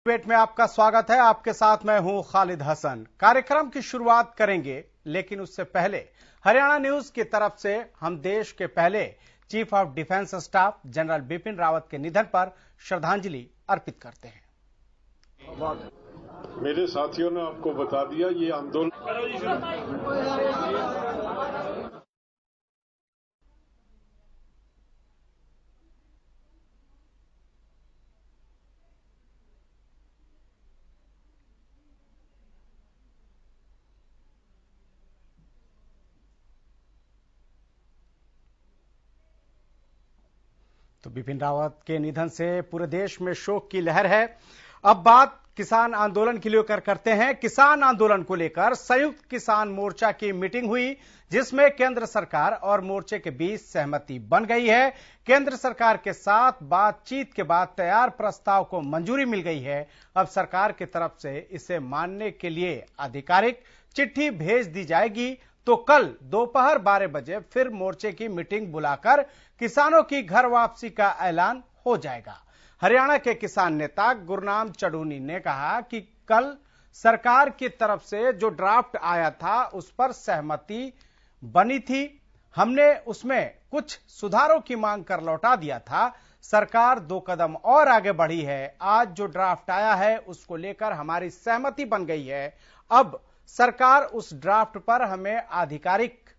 पेट में आपका स्वागत है। आपके साथ मैं हूं खालिद हसन। कार्यक्रम की शुरुआत करेंगे, लेकिन उससे पहले हरियाणा न्यूज की तरफ से हम देश के पहले chief of defence staff general Bipin Rawat के निधन पर श्रद्धांजलि अर्पित करते हैं। मेरे साथियों ने आपको बता दिया, ये आंदोलन तो बिपिन रावत के निधन से पूरे देश में शोक की लहर है। अब बात किसान आंदोलन के लिए करते हैं। किसान आंदोलन को लेकर संयुक्त किसान मोर्चा की मीटिंग हुई, जिसमें केंद्र सरकार और मोर्चे के बीच सहमति बन गई है। केंद्र सरकार के साथ बातचीत के बाद तैयार प्रस्ताव को मंजूरी मिल गई है। अब सरकार की तरफ से इसे मानने के लिए आधिकारिक चिट्ठी भेज दी जाएगी। तो कल दोपहर 12 बजे फिर मोर्चे की मीटिंग बुलाकर किसानों की घर वापसी का ऐलान हो जाएगा। हरियाणा के किसान नेता गुरनाम चढ़ूनी ने कहा कि कल सरकार की तरफ से जो ड्राफ्ट आया था उस पर सहमति बनी थी। हमने उसमें कुछ सुधारों की मांग कर लौटा दिया था। सरकार 2 कदम और आगे बढ़ी है। आज जो ड्राफ्ट आया है उसको लेकर हमारी सहमति बन गई है। अब सरकार उस ड्राफ्ट पर हमें आधिकारिक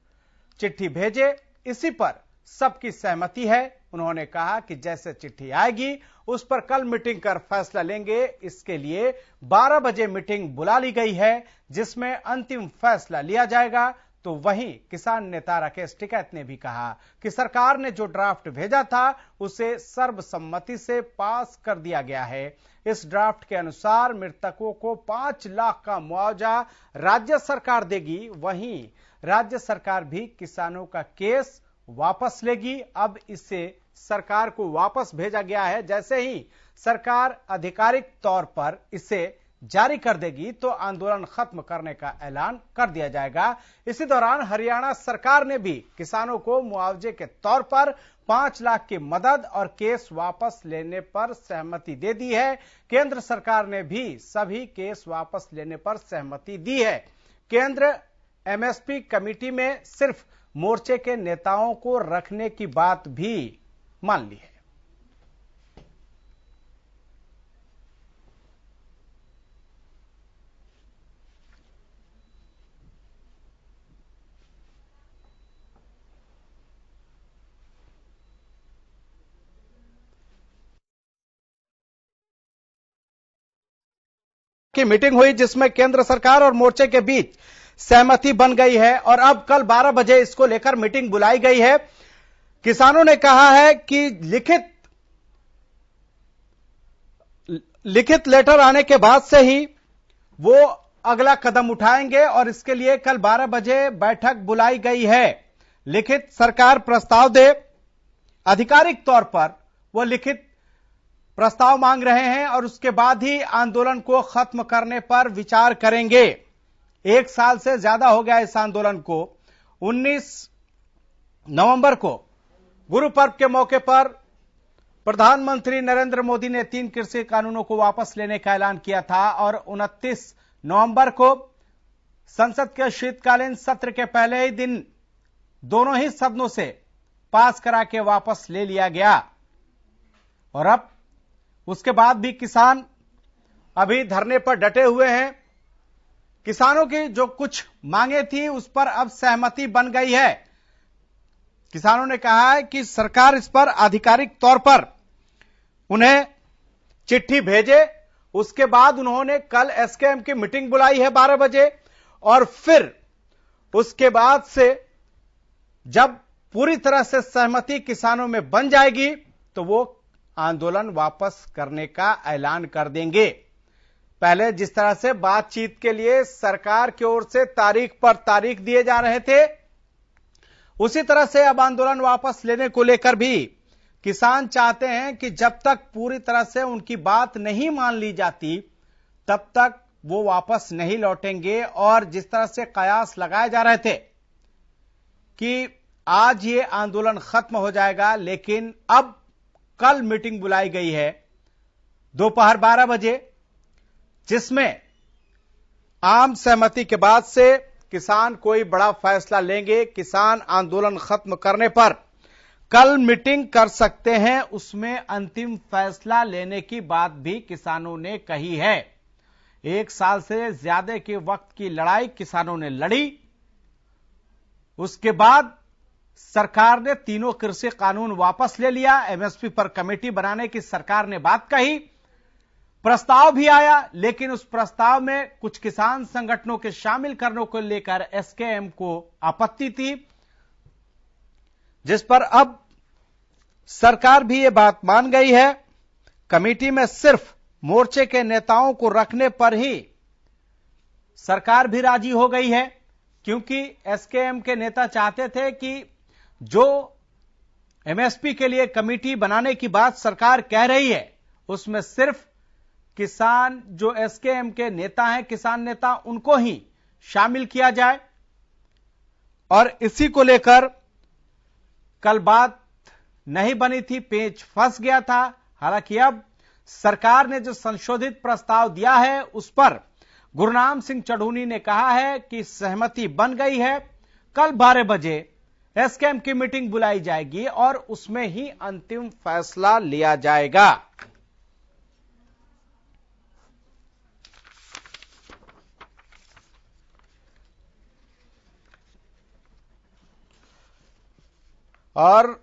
चिट्ठी भेजे, इसी पर सबकी सहमति है। उन्होंने कहा कि जैसे चिट्ठी आएगी उस पर कल मीटिंग कर फैसला लेंगे। इसके लिए 12 बजे मीटिंग बुला ली गई है, जिसमें अंतिम फैसला लिया जाएगा। तो वहीं किसान नेता राकेश टिकैत ने भी कहा कि सरकार ने जो ड्राफ्ट भेजा था उसे सर्वसम्मति से पास कर दिया गया है। इस ड्राफ्ट के अनुसार मृतकों को 5 लाख का मुआवजा राज्य सरकार देगी। वहीं राज्य सरकार भी किसानों का केस वापस लेगी। अब इसे सरकार को वापस भेजा गया है। जैसे ही सरकार आधिकारिक तौर पर इसे जारी कर देगी तो आंदोलन खत्म करने का ऐलान कर दिया जाएगा। इसी दौरान हरियाणा सरकार ने भी किसानों को मुआवजे के तौर पर 5 लाख की मदद और केस वापस लेने पर सहमति दे दी है। केंद्र सरकार ने भी सभी केस वापस लेने पर सहमति दी है। केंद्र एमएसपी कमेटी में सिर्फ मोर्चे के नेताओं को रखने की बात भी मान ली है। की मीटिंग हुई, जिसमें केंद्र सरकार और मोर्चे के बीच सहमति बन गई है और अब कल 12 बजे इसको लेकर मीटिंग बुलाई गई है। किसानों ने कहा है कि लिखित लेटर आने के बाद से ही वो अगला कदम उठाएंगे और इसके लिए कल 12 बजे बैठक बुलाई गई है। लिखित सरकार प्रस्ताव दे, आधिकारिक तौर पर वो लिखित प्रस्ताव मांग रहे हैं और उसके बाद ही आंदोलन को खत्म करने पर विचार करेंगे। 1 साल से ज्यादा हो गया इस आंदोलन को। 19 नवंबर को गुरु पर्व के मौके पर प्रधानमंत्री नरेंद्र मोदी ने 3 कृषि कानूनों को वापस लेने का ऐलान किया था और 29 नवंबर को संसद के शीतकालीन सत्र के पहले ही दिन दोनों ही सदनों से पास करा के वापस ले लिया गया। और अब उसके बाद भी किसान अभी धरने पर डटे हुए हैं। किसानों की जो कुछ मांगे थी उस पर अब सहमति बन गई है। किसानों ने कहा है कि सरकार इस पर आधिकारिक तौर पर उन्हें चिट्ठी भेजे। उसके बाद उन्होंने कल एसकेएम की मीटिंग बुलाई है 12 बजे और फिर उसके बाद से जब पूरी तरह से सहमति किसानों में बन जाएगी तो वो आंदोलन वापस करने का ऐलान कर देंगे। पहले जिस तरह से बातचीत के लिए सरकार की ओर से तारीख पर तारीख दिए जा रहे थे, उसी तरह से अब आंदोलन वापस लेने को लेकर भी किसान चाहते हैं कि जब तक पूरी तरह से उनकी बात नहीं मान ली जाती तब तक वो वापस नहीं लौटेंगे। और जिस तरह से कयास लगाए जा रहे थे कि आज ये आंदोलन खत्म हो जाएगा, लेकिन अब कल मीटिंग बुलाई गई है दोपहर 12 बजे जिसमें आम सहमति के बाद से किसान कोई बड़ा फैसला लेंगे। किसान आंदोलन खत्म करने पर कल मीटिंग कर सकते हैं, उसमें अंतिम फैसला लेने की बात भी किसानों ने कही है। 1 साल से ज्यादा के वक्त की लड़ाई किसानों ने लड़ी, उसके बाद सरकार ने तीनों कृषि कानून वापस ले लिया। एमएसपी पर कमेटी बनाने की सरकार ने बात कही, प्रस्ताव भी आया, लेकिन उस प्रस्ताव में कुछ किसान संगठनों के शामिल करने को लेकर एसकेएम को आपत्ति थी, जिस पर अब सरकार भी ये बात मान गई है। कमेटी में सिर्फ मोर्चे के नेताओं को रखने पर ही सरकार भी राजी हो गई है, क्योंकि एसकेएम के नेता चाहते थे कि जो एमएसपी के लिए कमेटी बनाने की बात सरकार कह रही है, उसमें सिर्फ किसान जो एसकेएम के नेता हैं, किसान नेता, उनको ही शामिल किया जाए। और इसी को लेकर कल बात नहीं बनी थी, पेच फंस गया था। हालांकि अब सरकार ने जो संशोधित प्रस्ताव दिया है, उस पर गुरनाम सिंह चढ़ूनी ने कहा है कि सहमति बन गई है। कल 12 बजे एसकेएम की मीटिंग बुलाई जाएगी और उसमें ही अंतिम फैसला लिया जाएगा। और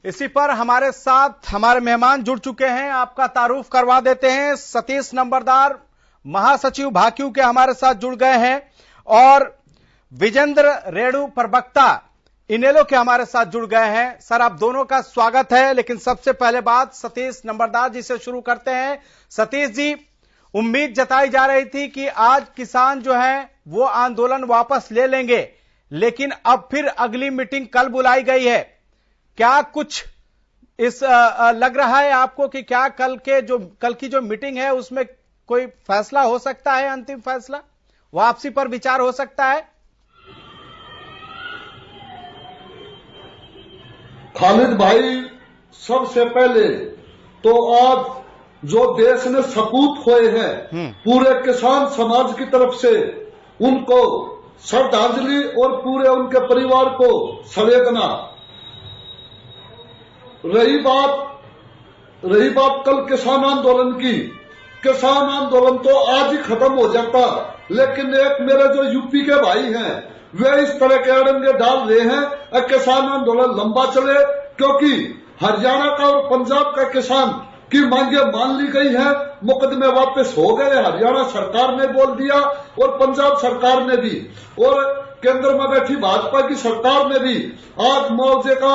इसी पर हमारे साथ हमारे मेहमान जुड़ चुके हैं, आपका तारुफ करवा देते हैं। सतीश नंबरदार, महासचिव भाक्यू के हमारे साथ जुड़ गए हैं, और विजेंद्र रेणु, प्रवक्ता इनेलो के हमारे साथ जुड़ गए हैं। सर, आप दोनों का स्वागत है। लेकिन सबसे पहले बात सतीश नंबरदार जी से शुरू करते हैं। सतीश जी, उम्मीद जताई जा रही थी कि आज किसान जो है वो आंदोलन वापस ले लेंगे, लेकिन अब फिर अगली मीटिंग कल बुलाई गई है। क्या कुछ इस लग रहा है आपको कि क्या कल की जो मीटिंग है उसमें कोई फैसला हो सकता है, अंतिम फैसला वापसी पर विचार हो सकता है? खालिद भाई, सबसे पहले तो आज जो देश ने सपूत खोए हैं पूरे किसान समाज की तरफ से, उनको श्रद्धांजलि और पूरे उनके परिवार को संवेदना। रही बात कल किसान आंदोलन की, किसान आंदोलन तो आज ही खत्म हो जाता, लेकिन एक मेरे जो यूपी के भाई हैं वे इस तरह के अड़ंगे डाल रहे हैं किसान आंदोलन लंबा चले, क्योंकि हरियाणा का और पंजाब का किसान की मांगे मान ली गई है, मुकदमे वापस हो गए। हरियाणा सरकार ने बोल दिया और पंजाब सरकार ने भी, और केंद्र में बैठी भाजपा की सरकार ने भी आज मुआवजे का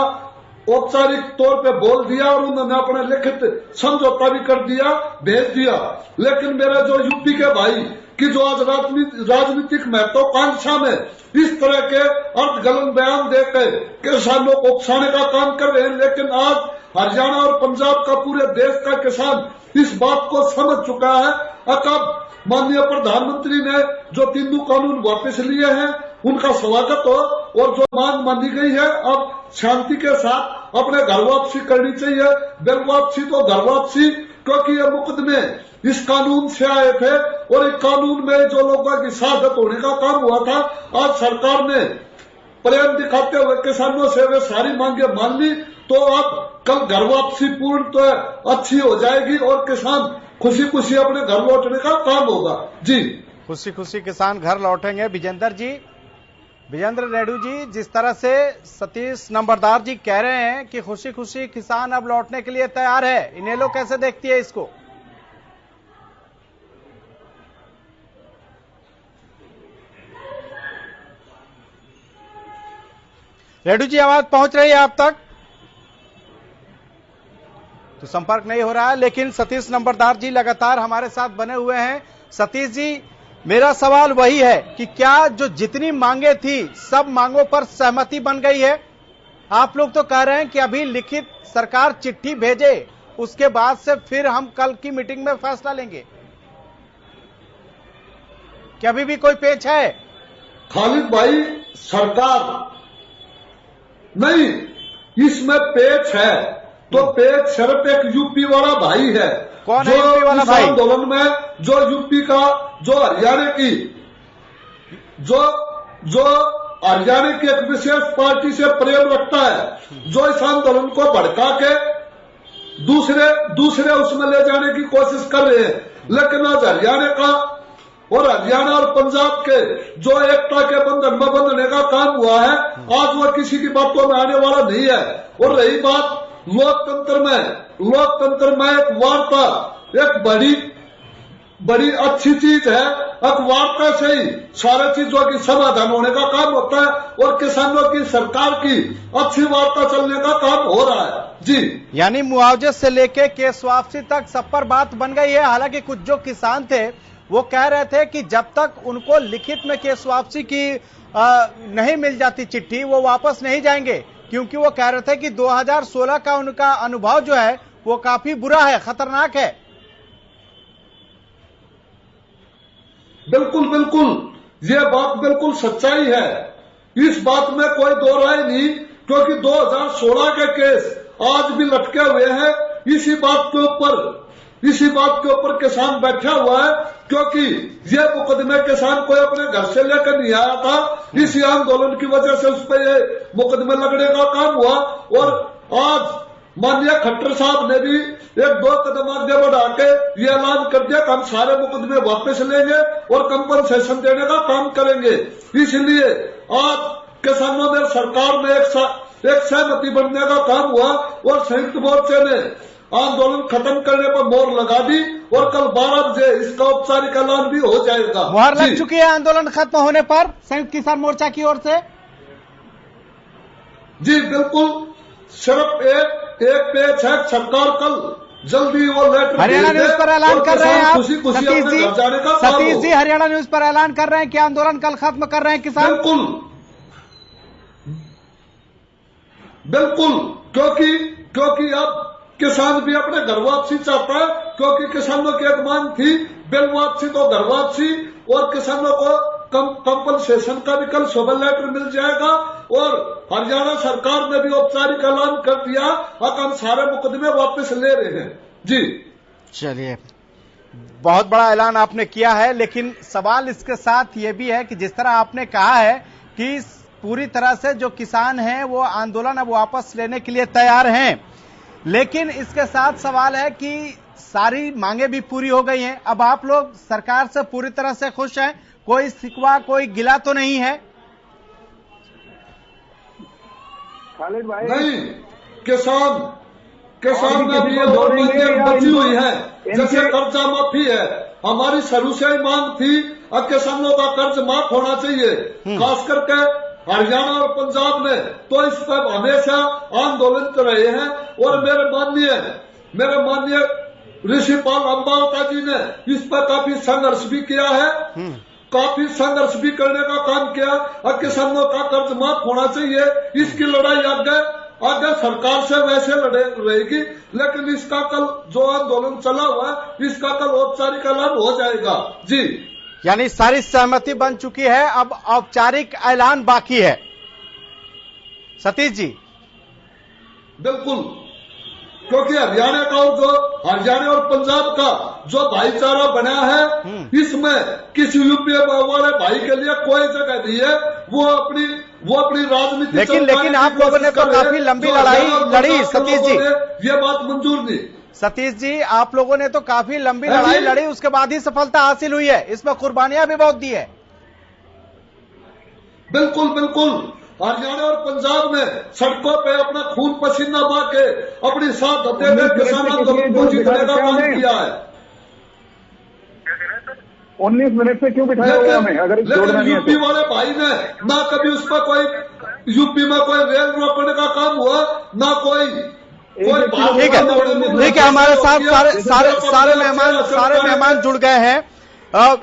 औपचारिक तौर पे बोल दिया, और उन्होंने अपना लिखित समझौता भी कर दिया, भेज दिया। लेकिन मेरे जो यूपी के भाई कि जो आज राजनीतिक महत्वाकांक्षा में इस तरह के अर्थगलन बयान देकर किसानों को उकसाने का काम कर रहे हैं, लेकिन आज हरियाणा और पंजाब का, पूरे देश का किसान इस बात को समझ चुका है। अब माननीय प्रधानमंत्री ने जो तीनों कानून वापस लिए हैं उनका स्वागत हो, और जो मांग मानी गई है अब शांति के साथ अपने घर वापसी करनी चाहिए। बिल वापसी तो घर वापसी, क्योंकि ये मुकदमे इस कानून से आए थे, और इस कानून में जो लोगों की शहादत होने का काम हुआ था, आज सरकार ने प्रेम दिखाते हुए किसानों से वे सारी मांगे मान ली, तो अब कल घर वापसी पूर्ण तो अच्छी हो जाएगी और किसान खुशी खुशी अपने घर लौटने का काम होगा। जी, खुशी खुशी किसान घर लौटेंगे। विजेंद्र रेणु जी, जिस तरह से सतीश नंबरदार जी कह रहे हैं कि खुशी खुशी किसान अब लौटने के लिए तैयार है, इनेलो कैसे देखती है इसको? रेणु जी, आवाज पहुंच रही है आप तक? तो संपर्क नहीं हो रहा है, लेकिन सतीश नंबरदार जी लगातार हमारे साथ बने हुए हैं। सतीश जी, मेरा सवाल वही है कि क्या जो जितनी मांगे थी सब मांगों पर सहमति बन गई है? आप लोग तो कह रहे हैं कि अभी लिखित सरकार चिट्ठी भेजे, उसके बाद से फिर हम कल की मीटिंग में फैसला लेंगे। क्या अभी भी कोई पेच है? खालिद भाई, सरकार नहीं, इसमें पेच है तो पेच सिर्फ एक यूपी वाला भाई है कौन है यूपी वाला भाई? आंदोलन में जो यूपी का, जो हरियाणा की, जो हरियाणा की एक विशेष पार्टी से प्रेम रखता है, जो इस आंदोलन को भड़का के दूसरे उसमें ले जाने की कोशिश कर रहे हैं। लेकिन आज हरियाणा का और हरियाणा और पंजाब के जो एकता के बंधन में बंधने का काम हुआ है, आज वो किसी की बातों में आने वाला नहीं है। और रही बात लोकतंत्र में एक वार्ता एक बड़ी अच्छी चीज है। अब वार्ता से ही सारे चीजों की समाधान होने का काम होता है और किसानों की सरकार की अच्छी वार्ता चलने का काम हो रहा है जी। यानी मुआवजे से लेके केस वापसी तक सब पर बात बन गई है। हालांकि कुछ जो किसान थे वो कह रहे थे कि जब तक उनको लिखित में केस वापसी की नहीं मिल जाती चिट्ठी, वो वापस नहीं जाएंगे, क्योंकि वो कह रहे थे कि 2016 का उनका अनुभव जो है वो काफी बुरा है, खतरनाक है। बिल्कुल ये बात बिल्कुल सच्चाई है, इस बात में कोई दो राय नहीं, क्योंकि 2016 के केस आज भी लटके हुए हैं। इसी बात के ऊपर किसान बैठा हुआ है, क्योंकि ये मुकदमे किसान कोई अपने घर से लेकर नहीं आया था। इसी आंदोलन की वजह से उस पर ये मुकदमे लगने का काम हुआ। और आज माननीय खट्टर साहब ने भी 1-2 कदम आगे बढ़ा के ये ऐलान कर दिया कि हम सारे मुकदमे वापस लेंगे और कंपनसेशन देने का काम करेंगे। इसलिए आज किसानों में सरकार में एक सहमति बनने का काम हुआ और संयुक्त मोर्चे ने आंदोलन खत्म करने पर मोहर लगा दी और कल 12 बजे इसका औपचारिक ऐलान भी हो जाएगा। मोहर लग चुकी है आंदोलन खत्म होने पर संयुक्त किसान मोर्चा की ओर से? जी बिल्कुल, सिर्फ एक पेज है। सरकार कल जल्दी वो लेटर हरियाणा न्यूज पर ऐलान कर रहे हैं आप सतीश जी, का हरियाणा न्यूज पर ऐलान कर रहे हैं कि आंदोलन कल खत्म कर रहे हैं किसान। बिल्कुल क्योंकि अब किसान भी अपने घर वापसी चाहता है, क्योंकि किसानों की एक मांग थी बिल वापसी तो घर वापसी, और किसानों को कंपनसेशन का भी कल सुबह लेटर मिल जाएगा। और हरियाणा सरकार ने भी औपचारिक ऐलान कर दिया अब हम सारे मुकदमे वापस ले रहे हैं जी। चलिए, बहुत बड़ा ऐलान आपने किया है, लेकिन सवाल इसके साथ ये भी है कि जिस तरह आपने कहा है कि पूरी तरह से जो किसान हैं वो आंदोलन अब वापस लेने के लिए तैयार हैं, लेकिन इसके साथ सवाल है कि सारी मांगे भी पूरी हो गई हैं। अब आप लोग सरकार से पूरी तरह से खुश हैं, कोई शिकवा कोई गिला तो नहीं है? खालिद भाई नहीं, किसान में भी ये और मंदिर बची हुई है। जैसे कर्जा माफी है, हमारी शुरू से ही मांग थी अब किसानों का कर्ज माफ होना चाहिए। खास करके हरियाणा और पंजाब ने तो इस पर हमेशा आंदोलन कर रहे हैं। और मेरे माननीय ऋषिपाल अंबावता जी ने इस पर काफी संघर्ष भी किया है, काफी संघर्ष भी करने का काम किया। और किसानों का कर्ज माफ होना चाहिए, इसकी लड़ाई आगे सरकार से वैसे रहेगी। लेकिन इसका कल जो आंदोलन चला हुआ है, इसका कल औपचारिक ऐलान हो जाएगा जी। यानी सारी सहमति बन चुकी है, अब औपचारिक ऐलान बाकी है। सतीश जी बिल्कुल, क्योंकि हरियाणा और पंजाब का जो भाईचारा बना है, इसमें किसी यूपी वाले भाई के लिए कोई जगह नहीं है। वो अपनी राजनीति लेकिन आप लोगों ने तो काफी लंबी लड़ाई लड़ी सतीश जी, ये बात मंजूर नहीं। सतीश जी, आप लोगों ने तो काफी लंबी लड़ाई लड़ी, उसके बाद ही सफलता हासिल हुई है, इसमें कुर्बानियां भी बहुत दी है। बिल्कुल, हरियाणा और पंजाब ने सड़कों पे अपना खून पसीना बहा के अपनी साथ हत्या किसान आंदोलन को जीतने का काम किया है। 19 मिनट से क्यों बिठाया हुआ हमें? अगर लेकिन यूपी वाले भाई ने ना कभी उस पर कोई यूपी में कोई रेल रोकने का काम हुआ, ना कोई ठीक है, हमारे साथ सारे मेहमान जुड़ गए हैं।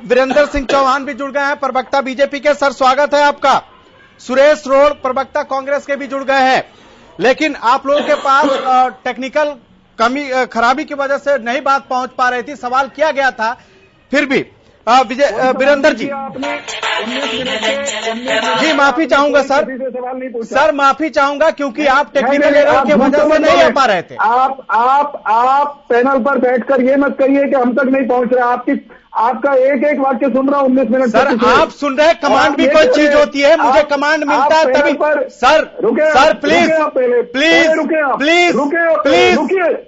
वीरेंद्र सिंह चौहान भी जुड़ गए हैं, प्रवक्ता बीजेपी के। सर स्वागत है आपका। सुरेश रोड प्रवक्ता कांग्रेस के भी जुड़ गए हैं। लेकिन आप लोगों के पास टेक्निकल खराबी की वजह से नहीं बात पहुंच पा रही थी, सवाल किया गया था, फिर भी वीरेंद्र जी, आपने 19 मिनट से जी माफी चाहूंगा सर, सवाल नहीं पूछा सर माफी चाहूंगा क्योंकि आप टेक्निकल एरर की वजह से नहीं आ पा रहे थे। आप पैनल पर बैठकर ये मत कहिए कि हम तक नहीं पहुंच रहे। आपका एक एक वाक्य सुन रहा हूं 19 मिनट सर। आप सुन रहे, कमांड भी कोई चीज होती है, मुझे कमांड मिलता है तभी। सर रुके sir please please please please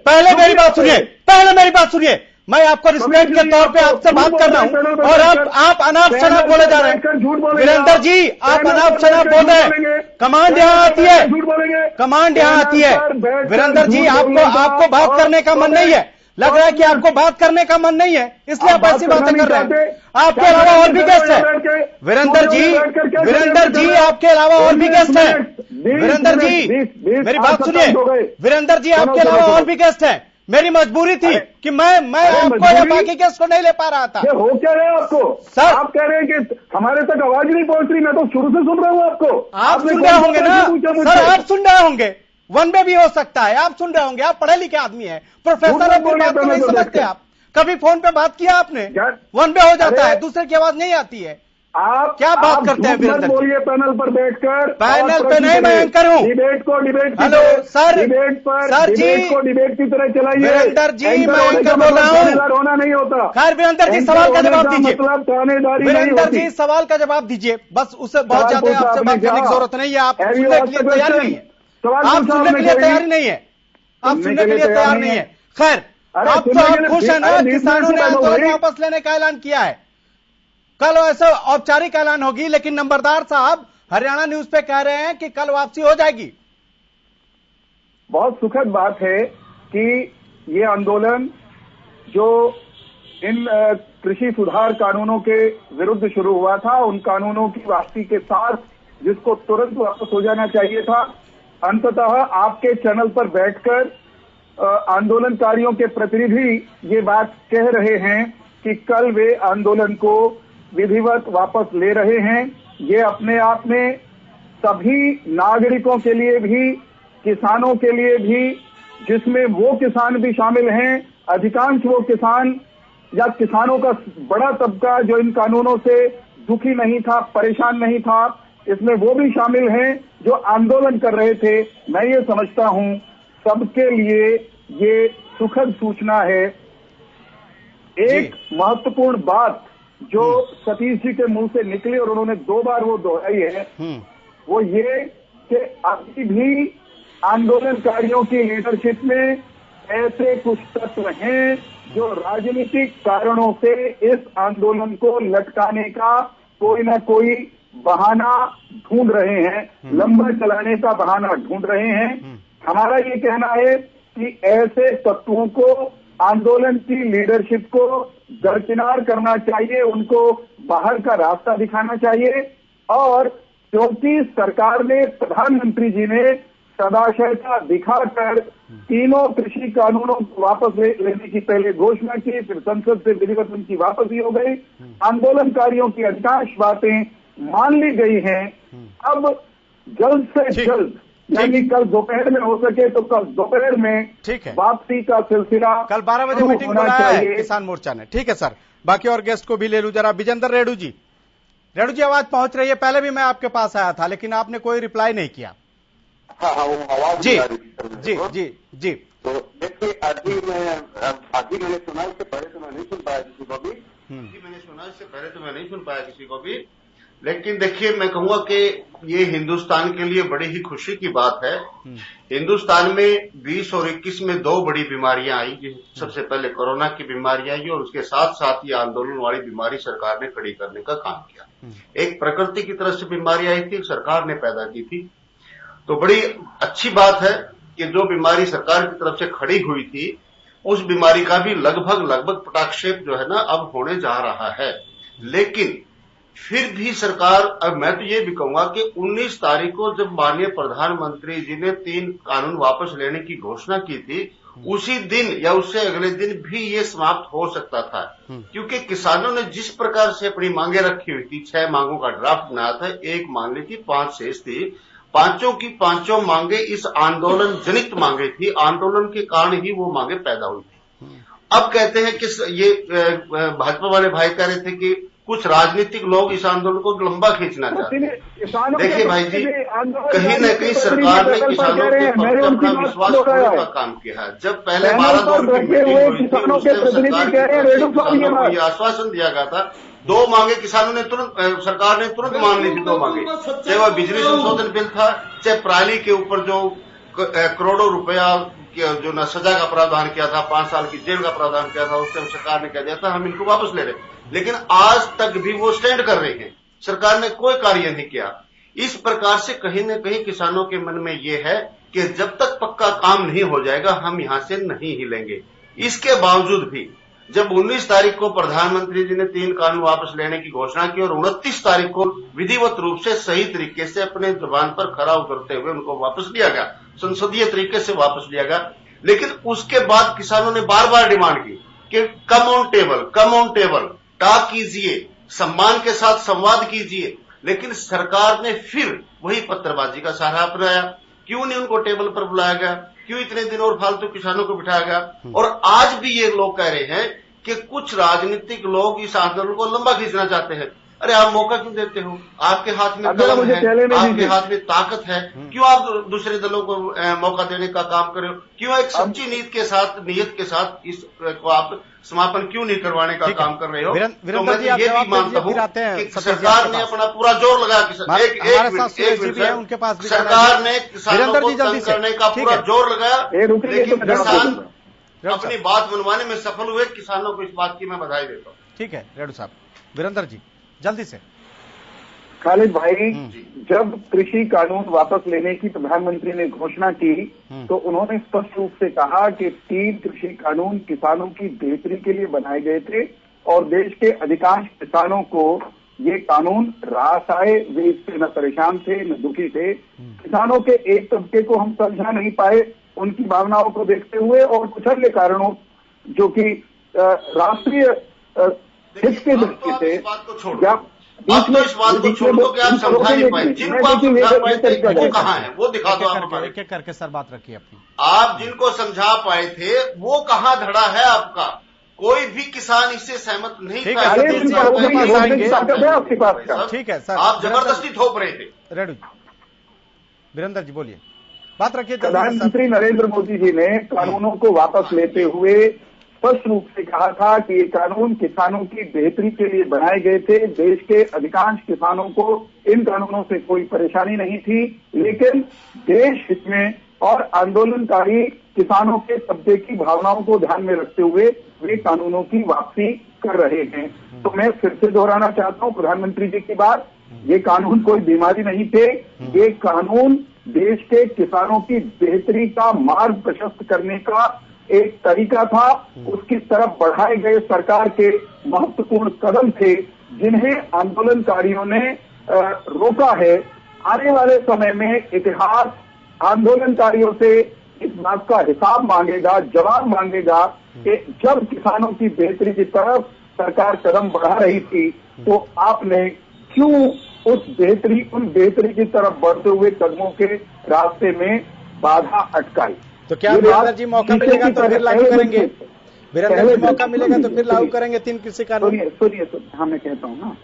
पहले मेरी बात सुनिए, पहले मेरी बात सुनिए। मैं आपको रिस्पेक्ट के तौर पे आपसे बात कर रहा हूं और आप अनाप शनाप बोले जा रहे हैं। वीरेंद्र जी, आप अनाप शनाप बोल रहे हैं। कमांड यहाँ आती है, कमांड यहाँ आती है। वीरेंद्र जी, आपको बात करने का मन नहीं है, लग रहा है कि आपको बात करने का मन नहीं है, इसलिए आप ऐसी बातें कर रहे हैं। आपके अलावा और भी गेस्ट है वीरेंद्र जी, आपके अलावा और भी गेस्ट है। वीरेंद्र जी मेरी बात सुनिए, वीरेंद्र जी आपके अलावा और भी गेस्ट है। मेरी मजबूरी थी कि मैं आपको या बाकी गेस्ट को नहीं ले पा रहा था। ये हो क्या रहे हैं आपको सर? आप कह रहे हैं कि हमारे तक आवाज नहीं पहुंच रही। मैं तो शुरू से सुन रहा हूं आपको। आप सुन रहे होंगे ना सर, आप सुन रहे होंगे। वन में भी हो सकता है, आप सुन रहे होंगे। आप पढ़े लिखे आदमी है, प्रोफेसर है, फिर बात को नहीं समझते आप। कभी फोन पे बात किया आपने? वन में हो जाता है, दूसरे की आवाज नहीं आती है। आप क्या बात करते हैं वीरेंद्र? बोलिए पैनल पर बैठकर। पैनल पे नहीं, मैं एंकर हूं। डिबेट को डिबेट हेलो सर, डिबेट पर सर जी को डिबेट की तरह चलाइए। वीरेंद्र जी, मैं एंकर बोल रहा हूं। होना नहीं होता। खैर वीरेंद्र जी, सवाल का जवाब दीजिए। मतलब थानेदारी वीरेंद्र जी, सवाल का जवाब दीजिए बस। उससे बहुत ज्यादा आपसे बात करने की जरूरत नहीं है। आप सुनने के लिए तैयार नहीं है, आप सुनने के लिए तैयार नहीं है, आप सुनने के लिए तैयार नहीं है। खैर, आप तो आप खुश है ना, किसानों ने आंदोलन वापस लेने का ऐलान किया है। कल ऐसा औपचारिक ऐलान होगी, लेकिन नंबरदार साहब हरियाणा न्यूज पे कह रहे हैं कि कल वापसी हो जाएगी। बहुत सुखद बात है कि ये आंदोलन जो इन कृषि सुधार कानूनों के विरुद्ध शुरू हुआ था, उन कानूनों की वापसी के साथ जिसको तुरंत वापस हो जाना चाहिए था, अंततः आपके चैनल पर बैठकर आंदोलनकारियों के प्रतिनिधि ये बात कह रहे हैं कि कल वे आंदोलन को विधिवत वापस ले रहे हैं। ये अपने आप में सभी नागरिकों के लिए भी, किसानों के लिए भी, जिसमें वो किसान भी शामिल हैं, अधिकांश वो किसान या किसानों का बड़ा तबका जो इन कानूनों से दुखी नहीं था, परेशान नहीं था, इसमें वो भी शामिल हैं जो आंदोलन कर रहे थे। मैं ये समझता हूं सबके लिए ये सुखद सूचना है। एक महत्वपूर्ण बात जो सतीश जी के मुंह से निकली और उन्होंने 2 बार वो दोहराई है, वो ये कि अभी भी आंदोलनकारियों की लीडरशिप में ऐसे कुछ तत्व हैं जो राजनीतिक कारणों से इस आंदोलन को लटकाने का कोई ना कोई बहाना ढूंढ रहे हैं, लंबा चलाने का बहाना ढूंढ रहे हैं। हमारा ये कहना है कि ऐसे तत्वों को, आंदोलन की लीडरशिप को दरकिनार करना चाहिए, उनको बाहर का रास्ता दिखाना चाहिए। और क्योंकि सरकार ने, प्रधानमंत्री जी ने सदाशयता दिखाकर तीनों कृषि कानूनों को वापस लेने की पहले घोषणा की, फिर संसद से विधिवत उनकी वापसी हो गई, आंदोलनकारियों की अधिकांश बातें मान ली गई हैं। अब जल्द से जल्द, यानी कल दोपहर में हो सके तो कल दोपहर में वापसी का सिलसिला, कल 12 बजे मीटिंग बुलाया है किसान मोर्चा ने। ठीक है सर, बाकी और गेस्ट को भी ले लूं जरा। विजेंद्र रेड्डू जी, आवाज पहुंच रही है? पहले भी मैं आपके पास आया था लेकिन आपने कोई रिप्लाई नहीं किया। हाँ, वो आवाज जी आ रही थी जी जी जी। तो देखिए, अभी मैंने सुना, इससे पहले तो मैं नहीं सुन पाया किसी को भी। मैंने सुना, इससे पहले तो मैं नहीं सुन पाया किसी को भी। लेकिन देखिए, मैं कहूंगा कि ये हिंदुस्तान के लिए बड़ी ही खुशी की बात है। हिंदुस्तान में 20 और 21 में 2 बड़ी बीमारियां आई। सबसे पहले कोरोना की बीमारी आई और उसके साथ साथ ये आंदोलन वाली बीमारी सरकार ने खड़ी करने का काम किया। एक प्रकृति की तरफ से बीमारी आई थी, सरकार ने पैदा की थी। तो बड़ी अच्छी बात है कि जो बीमारी सरकार की तरफ से खड़ी हुई थी, उस बीमारी का भी लगभग पटाक्षेप जो है ना अब होने जा रहा है। लेकिन फिर भी सरकार, अब मैं तो ये भी कहूंगा कि 19 तारीख को जब माननीय प्रधानमंत्री जी ने 3 कानून वापस लेने की घोषणा की थी, उसी दिन या उससे अगले दिन भी ये समाप्त हो सकता था। क्योंकि किसानों ने जिस प्रकार से अपनी मांगे रखी हुई थी, 6 मांगों का ड्राफ्ट बनाया था, 1 मान ली थी, 5 शेष थी। पांचों की पांचों मांगे इस आंदोलन जनित मांगे थी, आंदोलन के कारण ही वो मांगे पैदा हुई थी। अब कहते हैं कि ये भाजपा वाले भाई कह रहे थे कि कुछ राजनीतिक लोग इस आंदोलन को लंबा खींचना चाहते हैं। देखिए भाई जी, कहीं न कहीं सरकार ने किसानों के प्रति अपना विश्वास खोने का काम किया है। जब पहले 12 दौर की मीटिंग हुई थी, किसानों को ये आश्वासन दिया गया था, 2 मांगे किसानों ने तुरंत, सरकार ने तुरंत मान ली थी 2 मांगे, चाहे वह बिजली संशोधन बिल था, चाहे पराली के ऊपर जो करोड़ों रुपया जो न सजा का प्रावधान किया था, 5 साल की जेल का प्रावधान किया था, उस टाइम सरकार ने कह दिया था हम इनको वापस ले रहे। लेकिन आज तक भी वो स्टैंड कर रहे हैं, सरकार ने कोई कार्य नहीं किया। इस प्रकार से कहीं न कहीं किसानों के मन में ये है कि जब तक पक्का काम नहीं हो जाएगा हम यहां से नहीं हिलेंगे। इसके बावजूद भी जब 19 तारीख को प्रधानमंत्री जी ने 3 कानून वापस लेने की घोषणा की और 29 तारीख को विधिवत रूप से सही तरीके से अपने जुबान पर खरा उतरते हुए उनको वापस लिया गया, संसदीय तरीके से वापस लिया गया। लेकिन उसके बाद किसानों ने बार बार डिमांड की कि कम ऑन टेबल, टॉक कीजिए, सम्मान के साथ संवाद कीजिए। लेकिन सरकार ने फिर वही पत्थरबाजी का सहारा अपनाया। क्यों नहीं उनको टेबल पर बुलाया गया? क्यों इतने दिन और फालतू किसानों को बिठाया गया? और आज भी ये लोग कह रहे हैं कि कुछ राजनीतिक लोग इस आंदोलन को लंबा खींचना चाहते हैं। अरे आप मौका क्यों देते हो? आपके हाथ में कलम है, आपके हाथ में ताकत है, क्यों आप दूसरे दलों को मौका देने का काम कर रहे हो? क्यों एक सच्ची नीयत के साथ इसको आप समापन क्यों नहीं करवाने का काम कर रहे हो? तो मैं ये भी मानता हूँ कि सरकार ने अपना पूरा जोर लगाया। सरकार ने किसानों को तंग करने का पूरा जोर लगाया, लेकिन किसान अपनी बात मनवाने में सफल हुए। किसानों को इस बात की मैं बधाई देता हूँ। ठीक है रेड्डू साहब। वीरेंद्र जी जल्दी से। खालिद भाई, जब कृषि कानून वापस लेने की प्रधानमंत्री ने घोषणा की तो उन्होंने स्पष्ट रूप से कहा कि 3 कृषि कानून किसानों की बेहतरी के लिए बनाए गए थे और देश के अधिकांश किसानों को ये कानून रास आए। वे इससे न परेशान थे न दुखी थे। किसानों के एक तबके को हम समझा नहीं पाए उनकी भावनाओं को देखते हुए और कुछ अन्य कारणों जो कि राष्ट्रीय हित के दृष्टि से इस बात को छोड़ दो कि आप समझा नहीं पाए। जिनको आप समझा पाए थे वो कहाँ है? वो दिखा दो। आप एक एक करके सर बात रखिए अपनी। आप जिनको समझा पाए थे वो कहाँ धड़ा है आपका? कोई भी किसान इससे सहमत नहीं था। ठीक है सर, आप जबरदस्ती थोप रहे थे। रेड्डू वीरेंद्र जी बोलिए, बात रखिए। प्रधानमंत्री नरेंद्र मोदी जी ने कानूनों को वापस लेते हुए स्पष्ट रूप से कहा था कि ये कानून किसानों की बेहतरी के लिए बनाए गए थे। देश के अधिकांश किसानों को इन कानूनों से कोई परेशानी नहीं थी, लेकिन देश हित में और आंदोलनकारी किसानों के तबके की भावनाओं को ध्यान में रखते हुए वे कानूनों की वापसी कर रहे हैं। तो मैं फिर से दोहराना चाहता हूं प्रधानमंत्री जी की बात, ये कानून कोई बीमारी नहीं थे। ये कानून देश के किसानों की बेहतरी का मार्ग प्रशस्त करने का एक तरीका था। उसकी तरफ बढ़ाए गए सरकार के महत्वपूर्ण कदम थे जिन्हें आंदोलनकारियों ने रोका है। आने वाले समय में इतिहास आंदोलनकारियों से इस बात का हिसाब मांगेगा, जवाब मांगेगा कि जब किसानों की बेहतरी की तरफ सरकार कदम बढ़ा रही थी तो आपने क्यों उन बेहतरी की तरफ बढ़ते हुए कदमों के रास्ते में बाधा अटकाई। तो क्या वीरेंद्र जी मौका मिलेगा तो फिर लागू करेंगे? वीरेंद्र जी मौका मिलेगा तो फिर लागू करेंगे 3 कृषि कानून? सुनिए, हाँ मैं कहता हूँ ना,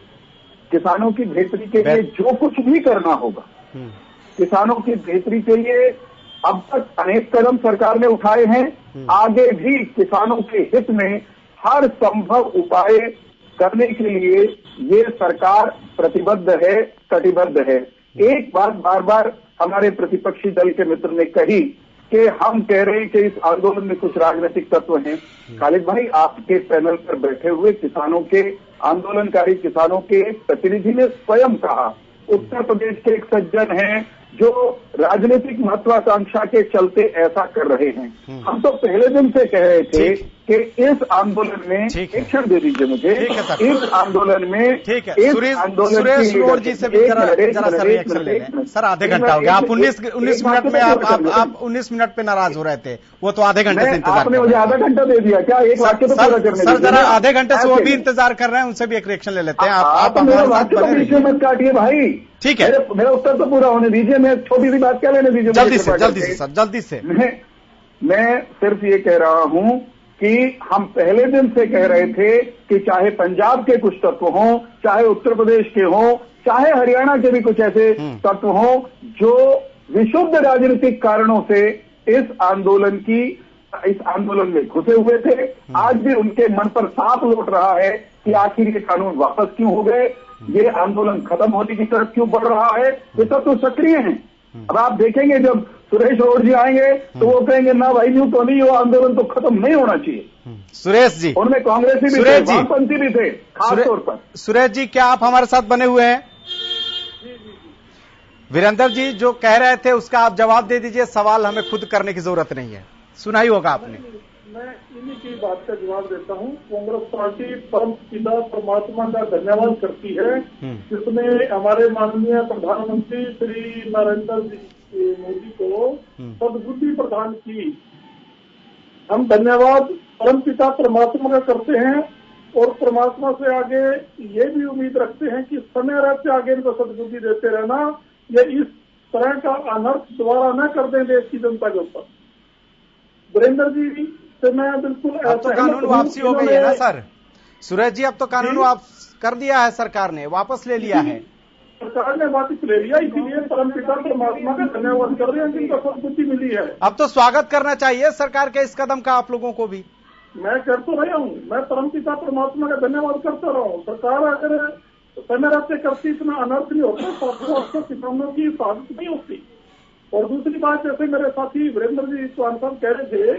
किसानों की बेहतरी के लिए जो कुछ भी करना होगा, किसानों की बेहतरी के लिए अब तक अनेक कदम सरकार ने उठाए हैं। आगे भी किसानों के हित में हर संभव उपाय करने के लिए ये सरकार प्रतिबद्ध है, कटिबद्ध है। एक बात बार बार हमारे प्रतिपक्षी दल के मित्र ने कही कि हम कह रहे हैं कि इस आंदोलन में कुछ राजनीतिक तत्व हैं। खालिद भाई, आपके पैनल पर बैठे हुए किसानों के आंदोलनकारी किसानों के प्रतिनिधि ने स्वयं कहा, उत्तर प्रदेश के एक सज्जन हैं जो राजनीतिक महत्वाकांक्षा के चलते ऐसा कर रहे हैं। हम तो पहले दिन से कह रहे थे कि इस आंदोलन में, एक क्षण दे दीजिए मुझे, इस आंदोलन में, सुरेश जी से भी जरा सा रिएक्शन ले लें। सर आधे घंटा हो गया, आप 19 मिनट में आप 19 मिनट पे नाराज हो रहे थे, वो तो आधे घंटे से इंतजार। आपने मुझे आधा घंटा दे दिया क्या? एक वाक्य तो पूरा करने। सर जरा आधे घंटे से वो भी इंतजार कर रहे हैं, उनसे भी एक रिएक्शन ले लेते हैं। आप मेरा वाक्य तो बीच में मत काटिए भाई। ठीक है, मेरा उत्तर तो पूरा होने दीजिए, मैं छोटी सी बात क्या लेने दीजिए। जल्दी से सर, जल्दी से। मैं सिर्फ ये कह रहा हूं कि हम पहले दिन से कह रहे थे कि चाहे पंजाब के कुछ तत्व हों, चाहे उत्तर प्रदेश के हों, चाहे हरियाणा के भी कुछ ऐसे तत्व हों जो विशुद्ध राजनीतिक कारणों से इस आंदोलन में घुसे हुए थे, आज भी उनके मन पर सांप लौट रहा है कि आखिर ये कानून वापस क्यों हो गए, ये आंदोलन खत्म होने की तरफ क्यों बढ़ रहा है। ये सब तो सक्रिय हैं। अब आप देखेंगे जब सुरेश रोड जी आएंगे तो वो कहेंगे ना भाई यूं तो नहीं, वो आंदोलन तो खत्म नहीं होना चाहिए। सुरेश जी, उनमें कांग्रेसी भी थे, वामपंथी भी थे, खासतौर पर। सुरेश जी, क्या आप हमारे साथ बने हुए हैं? वीरेंद्र जी जो कह रहे थे उसका आप जवाब दे दीजिए, सवाल हमें खुद करने की जरूरत नहीं है, सुना ही होगा आपने। मैं इन्हीं की बात का जवाब देता हूं। कांग्रेस पार्टी परम पिता परमात्मा का धन्यवाद करती है जिसने हमारे माननीय प्रधानमंत्री श्री नरेंद्र मोदी को सद्बुद्धि प्रदान की। हम धन्यवाद परम पिता परमात्मा का करते हैं और परमात्मा से आगे ये भी उम्मीद रखते हैं कि समय रहते आगे इनको सद्बुद्धि देते रहना, ये इस तरह का अनर्थ दोबारा न कर दें देश की जनता के ऊपर। वीरेंद्र जी से मैं बिल्कुल अब तो कानून वापसी हो गई है ना सर? सुरेश जी, अब तो कानून वापस कर दिया है सरकार ने, वापस ले लिया है सरकार ने, वापस ले लिया। इसीलिए परम पिता परमात्मा का धन्यवाद कर रहे हैं जिनको सद्बुद्धि मिली है। अब तो स्वागत करना चाहिए सरकार के इस कदम का आप लोगों को भी। मैं कर तो रहा हूँ, मैं परम पिता परमात्मा का धन्यवाद करता रहा हूँ। सरकार अगर समय रहते करती इतना अनर्थ नहीं होता, तो किसानों की हिफाजत नहीं होती। और दूसरी बात, जैसे मेरे साथी वीरेंद्र जी चौहान साहब कह रहे थे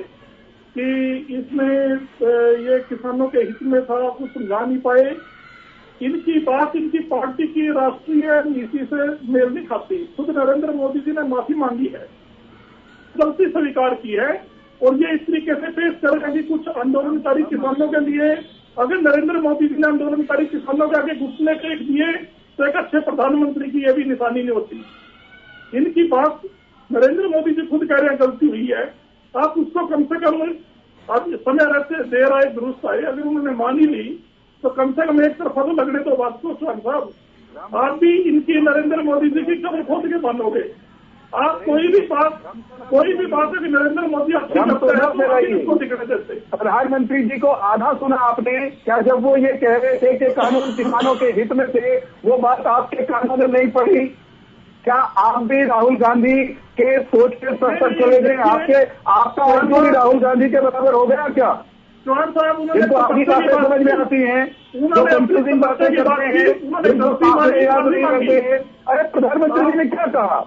कि इसमें ये किसानों के हित में था, कुछ समझा नहीं पाए। इनकी बात इनकी पार्टी की राष्ट्रीय नीति से मेल नहीं खाती। खुद नरेंद्र मोदी जी ने माफी मांगी है, गलती स्वीकार की है और ये इस तरीके से पेश कर रहे हैं कि कुछ आंदोलनकारी किसानों के लिए, अगर नरेंद्र मोदी जी ने आंदोलनकारी किसानों के आगे घुटने टेक दिए तो एक अच्छे प्रधानमंत्री की यह भी निशानी नहीं होती। इनकी बात नरेंद्र मोदी जी खुद कह रहे हैं गलती हुई है, आप उसको कम से कम आप समय रहते देर आए दुरुस्त आए, अगर उन्होंने मानी ली तो कम से कम एक तरफा तो लगने तो बात को चौहान साहब, आप भी इनकी नरेंद्र मोदी जी की कब्र खोद के मानोगे। आप कोई भी बात है कि नरेंद्र मोदी आपको दिखने देते। प्रधानमंत्री जी को आधा सुना आपने क्या? जब वो ये कह रहे थे कि कानून किसानों के हित में थे, वो बात आपके कानों में नहीं पड़ी क्या? आप भी राहुल गांधी के सोच के स्तर पर चले गए? आपका अर्जुन भी राहुल गांधी के बराबर हो गया क्या? चौहान साहब, जिनको आपकी बातें समझ में आती हैं, जो कंफ्यूजिंग बातें करते हैं, याद नहीं करते हैं। अरे प्रधानमंत्री जी ने क्या कहा?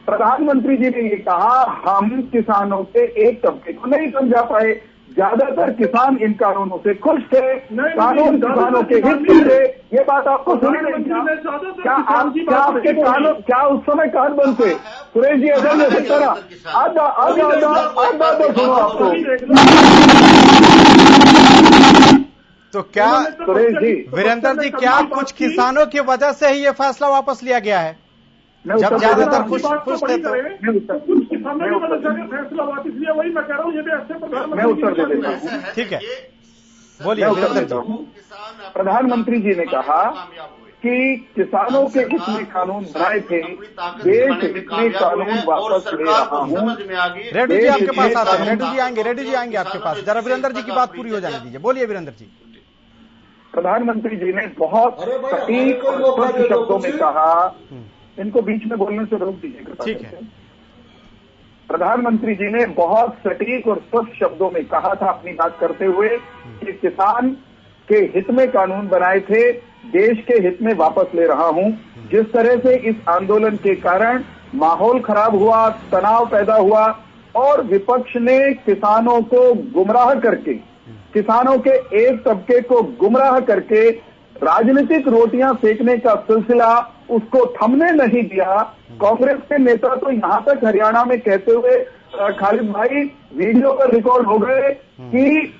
प्रधानमंत्री जी ने ये कहा हम किसानों के एक तबके को नहीं समझा पाए, ज्यादातर किसान इन कानूनों से खुश थे, कानून किसानों के हित में थे। ये बात आपको सुनी नहीं? क्या आपके कानून क्या उस समय कान बंद थे? सुरेश जी ऐसा नहीं हो सकता ना। आज बात सुनो आपको। तो क्या सुरेश जी, वीरेंद्र जी, क्या कुछ किसानों की वजह से ही ये फैसला वापस लिया गया है? जब ज्यादातर खुश थे तो कुछ किसानों की वजह से फैसला वापस लिया, वही मैं कह रहा हूँ। ये भी ऐसे मैं उत्तर दे देता हूँ। ठीक है, बोलिए वीरेंद्र जी। प्रधानमंत्री जी ने कहा कि किसानों के हित में कानून बनाए थे, देश हित में कानून वापस ले रहा हूँ। रेड्डी जी आपके पास आते हैं, रेड्डी जी आएंगे आपके पास। जरा वीरेंद्र जी की बात पूरी हो जाने दीजिए, बोलिए वीरेंद्र जी। प्रधानमंत्री जी ने बहुत सटीक और स्पष्ट शब्दों में कहा, इनको बीच में बोलने से रोक दीजिएगा। ठीक है। प्रधानमंत्री जी ने बहुत सटीक और स्पष्ट शब्दों में कहा था अपनी बात करते हुए कि किसान के हित में कानून बनाए थे, देश के हित में वापस ले रहा हूं। जिस तरह से इस आंदोलन के कारण माहौल खराब हुआ, तनाव पैदा हुआ और विपक्ष ने किसानों को गुमराह करके, किसानों के एक तबके को गुमराह करके राजनीतिक रोटियां सेकने का सिलसिला, उसको थमने नहीं दिया। कांग्रेस के नेता तो यहां तक हरियाणा में कहते हुए खालिद भाई वीडियो पर रिकॉर्ड हो गए कि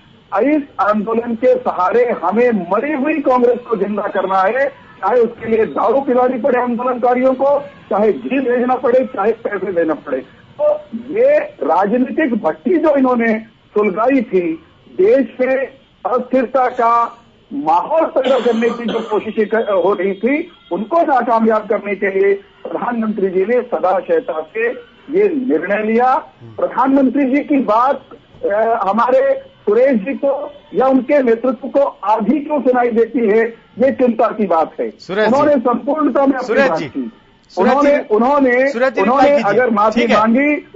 इस आंदोलन के सहारे हमें मरी हुई कांग्रेस को जिंदा करना है, चाहे उसके लिए दारू पिलानी पड़े आंदोलनकारियों को, चाहे घी भेजना पड़े, चाहे पैसे देना पड़े। तो ये राजनीतिक भट्टी जो इन्होंने सुलगाई थी, देश में अस्थिरता का माहौल पैदा करने की जो कोशिशें हो रही थी, उनको नाकामयाब करने के लिए प्रधानमंत्री जी ने सदा शहता से ये निर्णय लिया। प्रधानमंत्री जी की बात हमारे सुरेश जी को या उनके नेतृत्व को आधी क्यों सुनाई देती है, ये चिंता की बात है। उन्होंने संपूर्णता में अपनी बात की। उन्होंने अगर माफी मांगी,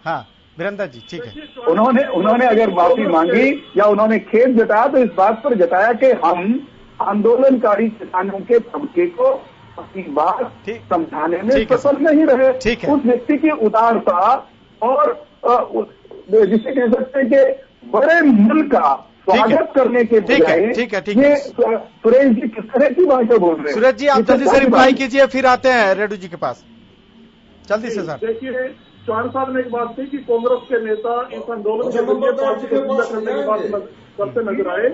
हाँ वीरेंद्र जी ठीक है, उन्होंने अगर माफी मांगी या उन्होंने खेद जताया तो इस बात पर जताया कि हम आंदोलनकारी किसानों के तबके को अपनी बात समझाने में सफल नहीं रहे। उस व्यक्ति की उदारता और जिसे कह सकते हैं कि बड़े मन का स्वागत करने के बजाय ये सुरेश जी किस तरह की भाषा बोल रहे हैं। सुरेश जी आप जल्दी से रिप्लाई कीजिए, फिर आते हैं रेड्डी जी के पास, जल्दी से सर। देखिए चौहान साहब ने एक बात थी कि कांग्रेस के नेता इस आंदोलन के जरिए पार्टी को जिंदा करने की बात करते नजर आए।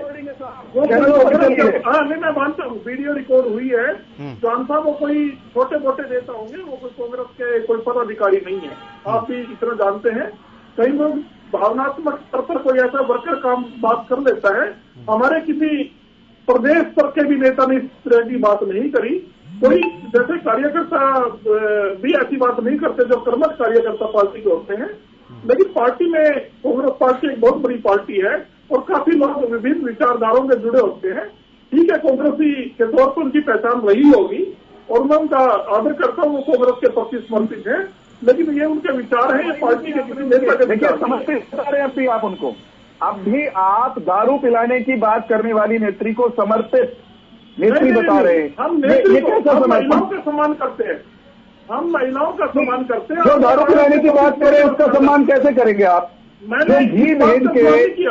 हाँ नहीं मैं मानता हूँ, वीडियो रिकॉर्ड हुई है। चौहान साहब वो कोई छोटे मोटे नेता होंगे, वो कोई कांग्रेस के कोई पदाधिकारी नहीं है, आप भी इतना जानते हैं। कई लोग भावनात्मक स्तर पर कोई ऐसा वर्कर काम बात कर लेता है। हमारे किसी प्रदेश स्तर के भी नेता ने इस तरह की बात नहीं करी। कोई जैसे कार्यकर्ता भी ऐसी बात नहीं करते जो कर्मठ कार्यकर्ता पार्टी के होते हैं, लेकिन पार्टी में कांग्रेस पार्टी एक बहुत बड़ी पार्टी है और काफी लोग विभिन्न विचारधाराओं के जुड़े होते हैं। ठीक है, कांग्रेसी के तौर पर उनकी पहचान रही होगी और मैं उनका आदर करता हूँ, वो कांग्रेस के प्रति समर्पित है, लेकिन ये उनके विचार है, ये पार्टी के किसी नेता के विचार समर्पित बता रहे हैं। आप उनको अब भी आप दारू पिलाने की बात करने वाली नेत्री को समर्पित नेत्री बता रहे हैं। हम नेत्री को महिलाओं का सम्मान करते हैं, हम महिलाओं का सम्मान करते हैं। जो दारू पिलाने की बात करें उसका सम्मान कैसे करेंगे आप? जो घी भेज के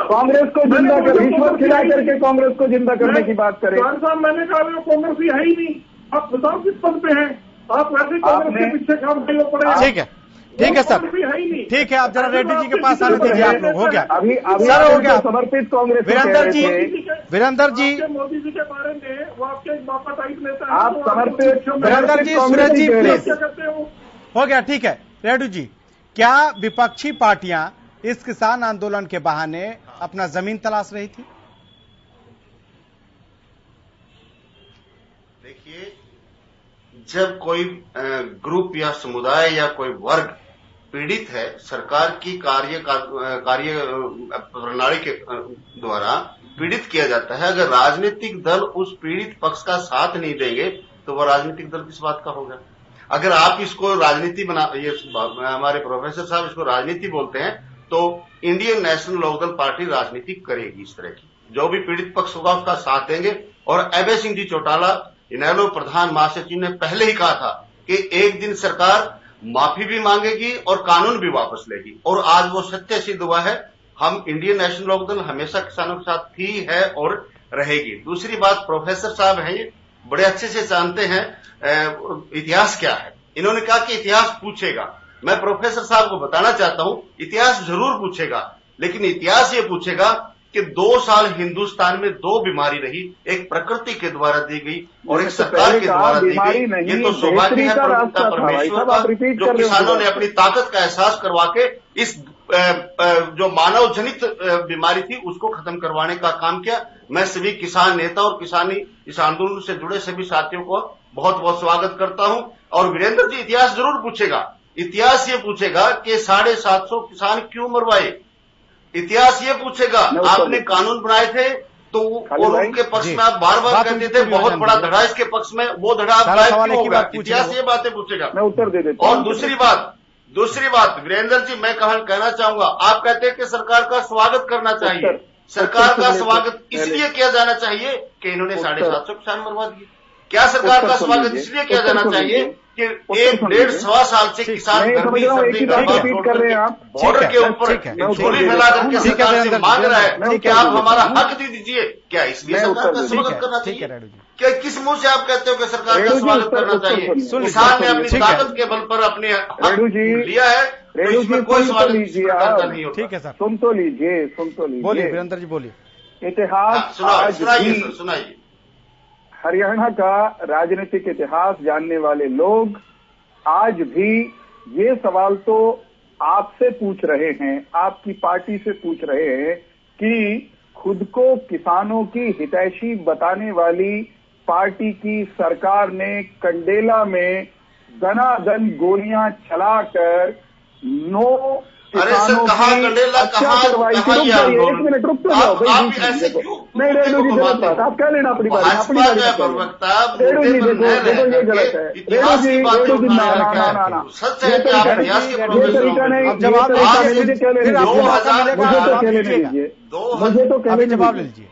कांग्रेस को जिंदा कर, रिश्वत खिला करके कांग्रेस को जिंदा करने की बात करें। साहब मैंने कहा वो कांग्रेस ही है ही नहीं, आप बताओ किस पद पे हैं आप? वैसे कांग्रेस के पीछे काम नहीं पड़े। ठीक है ठीक है सर, ठीक है, आप जरा रेड्डी जी के पास आने दीजिए। आप लोग हो गया अभी सर, हो गया समर्पित कांग्रेस। वीरेंद्र जी मोदी जी के बारे में वो आपके एक बापा टाइप नेता है, आप समर्पित वीरेंद्र जी, सूरज जी प्लीज, हो गया ठीक है। रेड्डी जी, क्या विपक्षी पार्टियां इस किसान आंदोलन के बहाने अपना जमीन तलाश रही थी? देखिए, जब कोई ग्रुप या समुदाय या कोई वर्ग पीड़ित है, सरकार की कार्य प्रणाली के द्वारा पीड़ित किया जाता है, अगर राजनीतिक दल उस पीड़ित पक्ष का साथ नहीं देंगे तो वह राजनीतिक दल किस बात का होगा? अगर आप इसको राजनीति बना, ये हमारे प्रोफेसर साहब इसको राजनीति बोलते हैं, तो इंडियन नेशनल लोकदल पार्टी राजनीति करेगी इस तरह की। जो भी पीड़ित पक्ष होगा उसका साथ देंगे। और अभय सिंह जी चौटाला, इनेलो प्रधान महासचिव ने पहले ही कहा था कि एक दिन सरकार माफी भी मांगेगी और कानून भी वापस लेगी, और आज वो सत्य सिद्ध हुआ है। हम इंडियन नेशनल लोकदल हमेशा किसानों के साथ थी, है और रहेगी। दूसरी बात, प्रोफेसर साहब हैं, ये बड़े अच्छे से जानते हैं इतिहास क्या है। इन्होंने कहा कि इतिहास पूछेगा। मैं प्रोफेसर साहब को बताना चाहता हूं, इतिहास जरूर पूछेगा, लेकिन इतिहास ये पूछेगा कि 2 साल हिंदुस्तान में 2 बीमारी रही, एक प्रकृति के द्वारा दी गई और एक सरकार के द्वारा दी गई। ये तो सौभाग्य है परमेश्वर का, जो किसानों ने अपनी ताकत का एहसास करवा के इस जो मानव जनित बीमारी थी उसको खत्म करवाने का काम किया। मैं सभी किसान नेता और किसानी इस आंदोलन से जुड़े सभी साथियों को बहुत बहुत स्वागत करता हूं। और वीरेंद्र जी, इतिहास जरूर पूछेगा। इतिहास ये पूछेगा कि 750 किसान क्यों मरवाए। इतिहास ये पूछेगा, आपने कानून बनाए थे तो और उनके पक्ष में आप बार बार कहते थे बहुत बड़ा धड़ा इसके पक्ष में, वो धड़ा आप गायब क्यों हो गया? इतिहास ये बातें पूछेगा। मैं उत्तर दे देता हूं। और दूसरी बात वीरेंद्र जी, मैं कहना चाहूंगा, आप कहते हैं कि सरकार का स्वागत करना चाहिए। सरकार का स्वागत इसलिए किया जाना चाहिए कि इन्होंने 750 किसान मरवा दिए। क्या सरकार का स्वागत इसलिए किया जाना चाहिए कि 1-1.5 साल से किसान बॉर्डर के ऊपर झोली फैला करके सरकार से मांग रहा है कि आप हमारा हक दे दीजिए? क्या इसलिए सरकार का स्वागत करना चाहिए? क्या किस मुंह से आप कहते हो कि सरकार का स्वागत करना चाहिए? किसान ने अपनी ताकत के बल पर अपने हक लिया है, तो इसमें कोई स्वागत नहीं होता। ठीक है सर, सुन तो लीजिए। बोलिए वीरेंद्र जी, बोलिए। इतिहास सुनाइए। हरियाणा का राजनीतिक इतिहास जानने वाले लोग आज भी ये सवाल तो आपसे पूछ रहे हैं, आपकी पार्टी से पूछ रहे हैं कि खुद को किसानों की हितैषी बताने वाली पार्टी की सरकार ने कंडेला में दनादन गोलियां चलाकर 9 किसानों की अच्छा करवाई थी। रुक जाइए, 1 मिनट रुक तो जाओ भाई। नहीं रेणु जी गलत बात, आप कह लेना अपनी बात, अपनी बात। रेणु जी देखो ये गलत है। रेणु जी ना, ये तरीका नहीं, मुझे कह लेने दीजिए, मुझे तो कहने जवाब ले लीजिए,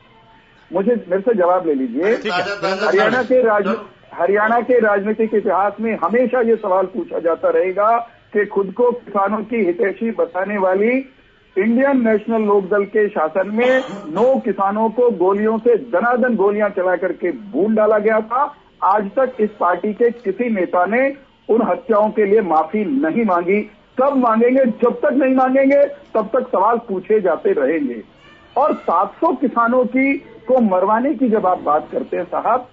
मेरे से जवाब ले लीजिए। हरियाणा के राजनीतिक इतिहास में हमेशा ये सवाल पूछा जाता रहेगा कि खुद को किसानों की हितैषी बताने वाली इंडियन नेशनल लोकदल के शासन में 9 किसानों को गोलियों से दनादन गोलियां चला करके भून डाला गया था। आज तक इस पार्टी के किसी नेता ने उन हत्याओं के लिए माफी नहीं मांगी। कब मांगेंगे? जब तक नहीं मांगेंगे तब तक सवाल पूछे जाते रहेंगे। और 700 किसानों को मरवाने की जब आप बात करते हैं साहब,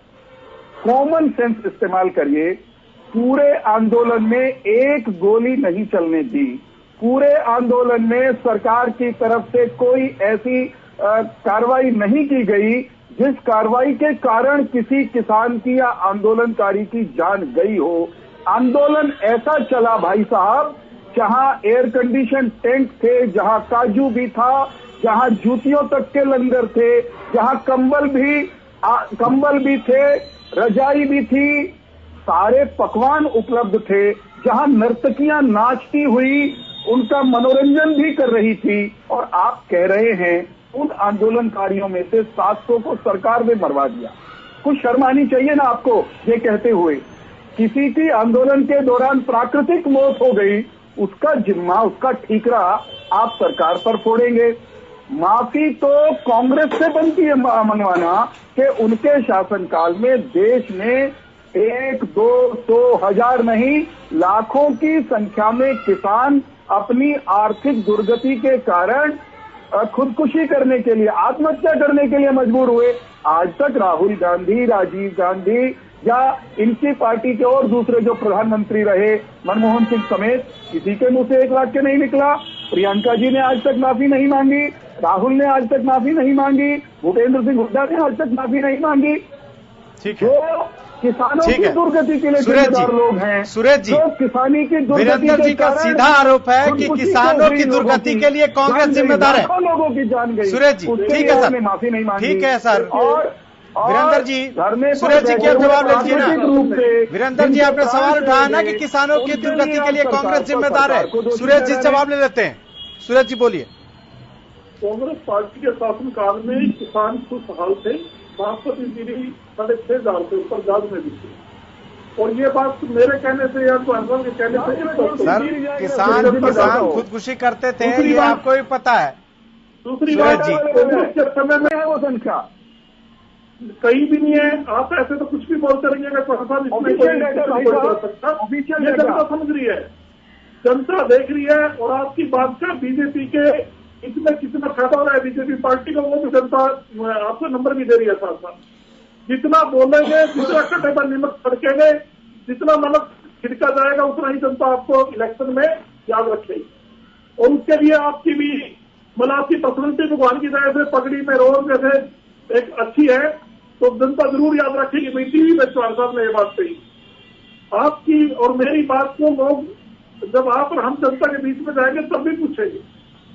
कॉमन सेंस इस्तेमाल करिए। पूरे आंदोलन में एक गोली नहीं चलने दी। पूरे आंदोलन में सरकार की तरफ से कोई ऐसी कार्रवाई नहीं की गई जिस कार्रवाई के कारण किसी किसान की या आंदोलनकारी की जान गई हो। आंदोलन ऐसा चला भाई साहब, जहां एयर कंडीशन टेंट थे, जहां काजू भी था, जहां जूतियों तक के लंगर थे, जहां कंबल भी थे, रजाई भी थी, सारे पकवान उपलब्ध थे, जहां नर्तकियां नाचती हुई उनका मनोरंजन भी कर रही थी। और आप कह रहे हैं उन आंदोलनकारियों में से 700 को सरकार ने मरवा दिया। कुछ शर्म आनी चाहिए ना आपको ये कहते हुए। किसी की आंदोलन के दौरान प्राकृतिक मौत हो गई, उसका जिम्मा, उसका ठीकरा आप सरकार पर फोड़ेंगे। माफी तो कांग्रेस से बनती है मंगवाना कि उनके शासनकाल में देश में 1, 2, 100, 1000 नहीं, लाखों की संख्या में किसान अपनी आर्थिक दुर्गति के कारण खुदकुशी करने के लिए, आत्महत्या करने के लिए मजबूर हुए। आज तक राहुल गांधी, राजीव गांधी या इनकी पार्टी के और दूसरे जो प्रधानमंत्री रहे, मनमोहन सिंह समेत, किसी के मुंह से एक वाक्य नहीं निकला। प्रियंका जी ने आज तक माफी नहीं मांगी, राहुल ने आज तक माफी नहीं मांगी, भूपेंद्र सिंह हुड्डा ने आज तक माफी नहीं मांगी। ठीक है, जो किसानों की दुर्गति के लिए जिम्मेदार लोग हैं, सुरेश जी, किसानी की वीरेंद्र जी का सीधा आरोप है कि किसानों की दुर्गति के लिए कांग्रेस जिम्मेदार है। लोगों की जान गई। सुरेश जी ठीक है सर, माफी नहीं मांगी। ठीक है सर। और वीरेंद्र जी, सुरेश जी क्या जवाब लीजिए ना। वीरेंद्र जी आपने सवाल उठाया ना कि किसानों की दुर्गति के लिए कांग्रेस जिम्मेदार है। सुरेश जी जवाब ले लेते हैं। सुरेश जी बोलिए। कांग्रेस पार्टी के शासनकाल में किसान खुशहाल थे, बासमती गिरी 6,500 से ऊपर जाग में भी थी। और ये बात मेरे कहने से या तो अनुभव के कहने से सर, किसान खुदकुशी करते थे, ये आपको भी पता है। दूसरी बात जी, के समय में है वो संख्या कहीं भी नहीं है। आप ऐसे तो कुछ भी बोलते रहिएगा, जनता समझ रही है, जनता देख रही है। और आपकी बात का बीजेपी के इसमें कितना फायदा हो रहा है बीजेपी पार्टी का, वो भी जनता आपको नंबर भी दे रही है। साथ साथ जितना बोलेंगे, जितना कटे पर नमक छड़केंगे, जितना नमक छिड़का जाएगा, उतना ही जनता आपको इलेक्शन में याद रखेगी। और उसके लिए आपकी भी मतलब आपकी पर्सनलिटी भगवान की दया से पगड़ी में रोज जैसे एक अच्छी है, तो जनता जरूर याद रखेगी। भाई टीवी में चौहान साहब ने ये बात कही। आपकी और मेरी बात को लोग जब आप और हम जनता के बीच में जाएंगे तब भी पूछेंगे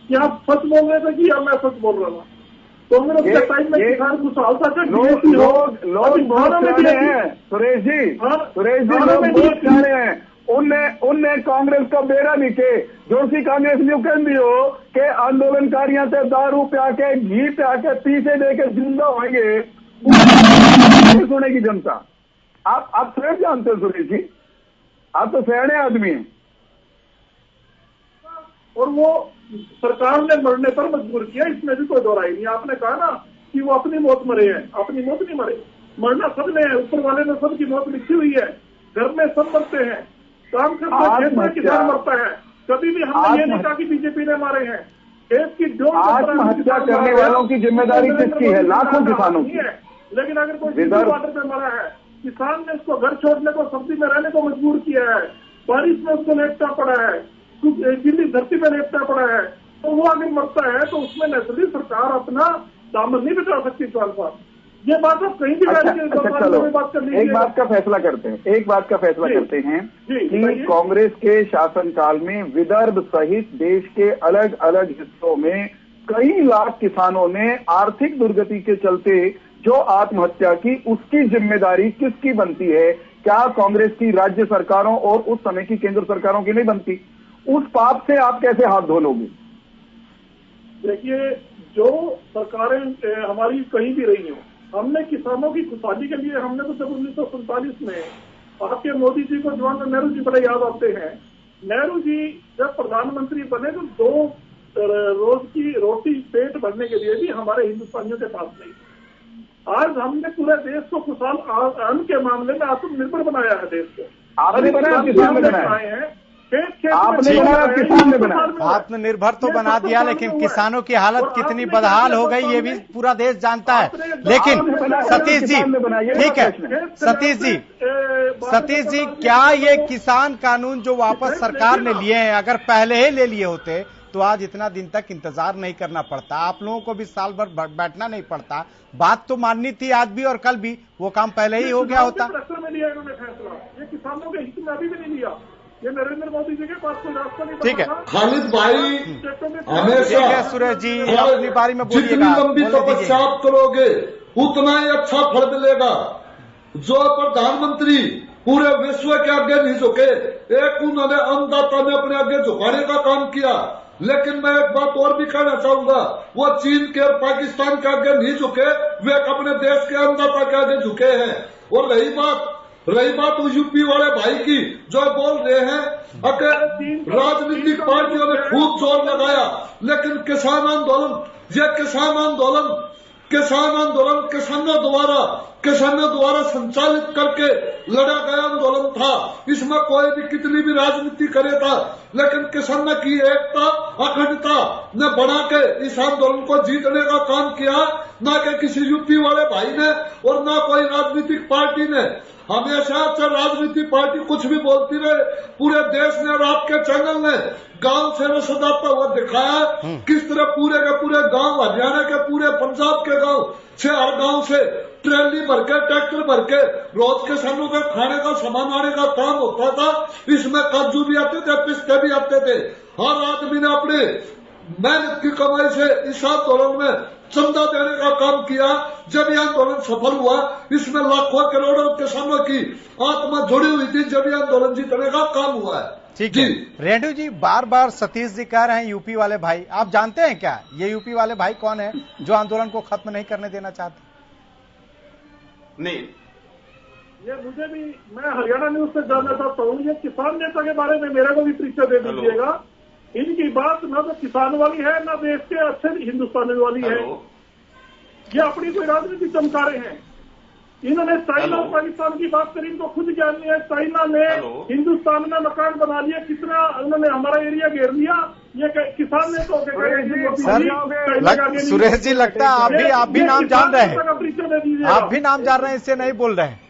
कि आप सच बोल रहे थे कि या मैं सच बोल रहा था। कांग्रेस के टाइम में किसान खुशहाल था। लोग सुरेश जी लोग बहुत सारे हैं। उनने कांग्रेस का बेड़ा नीचे जोशी कांग्रेस न्यू कह दियो कि आंदोलनकारियों से दारू प्या के, घी प्या के, पीछे दे के जिंदा होंगे। सुनेगी जनता। आप स्वयं जानते हो सुरेश जी, आप तो सयाने आदमी हैं। और वो सरकार ने मरने पर मजबूर किया, इसमें भी कोई दोहराई नहीं। आपने कहा ना कि वो अपनी मौत मरे हैं, अपनी मौत नहीं मरे, मरना सबने है। ऊपर वाले ने सबकी मौत लिखी हुई है, घर में सब मरते हैं, काम करते हैं, किसान मरता है। कभी भी हमने ये नहीं कहा कि बीजेपी ने मारे हैं। देश की जो आत्महत्या करने वालों की जिम्मेदारी किसकी है? लाखों किसानों की है। लेकिन अगर कोई वाटर पे मरा है, किसान ने उसको घर छोड़ने को, सब्जी में रहने को मजबूर किया है, बारिश में उसको लेटना पड़ा है, गीली धरती में लेटना पड़ा है, तो वो अगर मरता है तो उसमें नेचुरली सरकार अपना दामन नहीं बचा सकती। चौहान साहब, ये बात आप कहीं भी बात कर लीजिए। एक बात का फैसला करते हैं कि कांग्रेस के शासनकाल में विदर्भ सहित देश के अलग अलग हिस्सों में कई लाख किसानों ने आर्थिक दुर्गति के चलते जो आत्महत्या की, उसकी जिम्मेदारी किसकी बनती है? क्या कांग्रेस की राज्य सरकारों और उस समय की केंद्र सरकारों की नहीं बनती? उस पाप से आप कैसे हाथ धो लोगे? देखिए, जो सरकारें हमारी कहीं भी रही हो, हमने किसानों की खुशहाली के लिए हमने तो जब 1947 में आपके मोदी जी को जवाहरलाल नेहरू जी बड़े याद आते हैं। नेहरू जी जब प्रधानमंत्री बने तो 2 रोज की रोटी पेट भरने के लिए भी हमारे हिंदुस्तानियों के पास नहीं। आज हमने पूरे देश को खुशहाल अन्न के मामले में आत्मनिर्भर बनाया है। देश को आपने बनाया, किसान ने बनाया है, आपने बनाया, किसान ने बनाया। आत्मनिर्भर तो बना दिया, लेकिन किसानों की हालत कितनी बदहाल हो गई ये भी पूरा देश जानता है। लेकिन सतीश जी, ठीक है सतीश जी, क्या ये किसान कानून जो वापस सरकार ने लिए हैं, अगर पहले ही ले लिए होते तो आज इतना दिन तक इंतजार नहीं करना पड़ता, आप लोगों को भी साल भर बैठना नहीं पड़ता। बात तो माननी थी आज भी और कल भी, वो काम पहले ही हो गया होता। में लिया इन्होंने फैसला, ये किसानों के हित में अभी भी नहीं लिया। ये नरेंद्र मोदी जी के पास कोई रास्ता नहीं। ठीक है खालिद भाई, हमेशा सुरेश जी अपनी बारी में जितनी लंबी तपस्या आप करोगे उतना ही अच्छा फल मिलेगा। जो प्रधानमंत्री पूरे विश्व के आगे नहीं झुके, एक उन्होंने अन्नदाता ने अपने आगे झुकाने का काम किया। लेकिन मैं एक बात और भी कहना चाहूंगा, वो चीन के और पाकिस्तान के आगे नहीं झुके, वे अपने देश के अन्नदाता के आगे झुके हैं। और रही बात यूपी वाले भाई की, जो बोल रहे हैं अगर राजनीतिक पार्टियों ने खूब जोर लगाया, लेकिन किसान आंदोलन किसानों द्वारा संचालित करके लड़ा गया आंदोलन था। इसमें कोई भी कितनी भी राजनीति करे था, लेकिन किसानों की एकता अखंडता ने बना के इस आंदोलन को जीतने का काम किया, न कि किसी यूपी वाले भाई ने और न कोई राजनीतिक पार्टी ने। हमेशा चाहे राजनीतिक पार्टी कुछ भी बोलती रहे, पूरे देश ने और आपके चैनल ने गांव से सदाता हुआ दिखाया किस तरह पूरे के पूरे गांव, हरियाणा के पूरे पंजाब के गांव से, हर गांव से ट्रेली भर के, ट्रैक्टर भर के रोज किसानों के खाने का सामान आने का काम होता था। इसमें काजू भी आते थे, पिस्ते भी आते थे। हर आदमी ने अपने मेहनत की कमाई से इस आंदोलन में चंदा देने का काम किया। जब यह आंदोलन सफल हुआ, इसमें लाखों करोड़ों किसानों की आत्मा जुड़ी हुई थी। जब यह आंदोलन जीतने का काम हुआ है। ठीक है रेणु जी, बार बार सतीश जी कह रहे हैं यूपी वाले भाई, आप जानते हैं क्या ये यूपी वाले भाई कौन है जो आंदोलन को खत्म नहीं करने देना चाहते? नहीं, ये मुझे भी, मैं हरियाणा न्यूज से जानना चाहता हूँ, ये किसान नेता के बारे में मेरे को भी परिचय दे दीजिएगा। इनकी बात न तो किसान वाली है, न देश के अच्छे हिंदुस्तानी वाली है। ये अपनी कोई राजनीति चमका रहे हैं। इन्होंने चाइना और पाकिस्तान की बात करी, इनको खुद ज्ञान नहीं है। चाइना ने हिंदुस्तान में मकान बना लिया, कितना उन्होंने हमारा एरिया घेर लिया। ये किसान ने तो सुरेश जी, लगता है आप भी नाम जान रहे हैं, आप भी नाम जान रहे हैं, इससे नहीं बोल रहे हैं।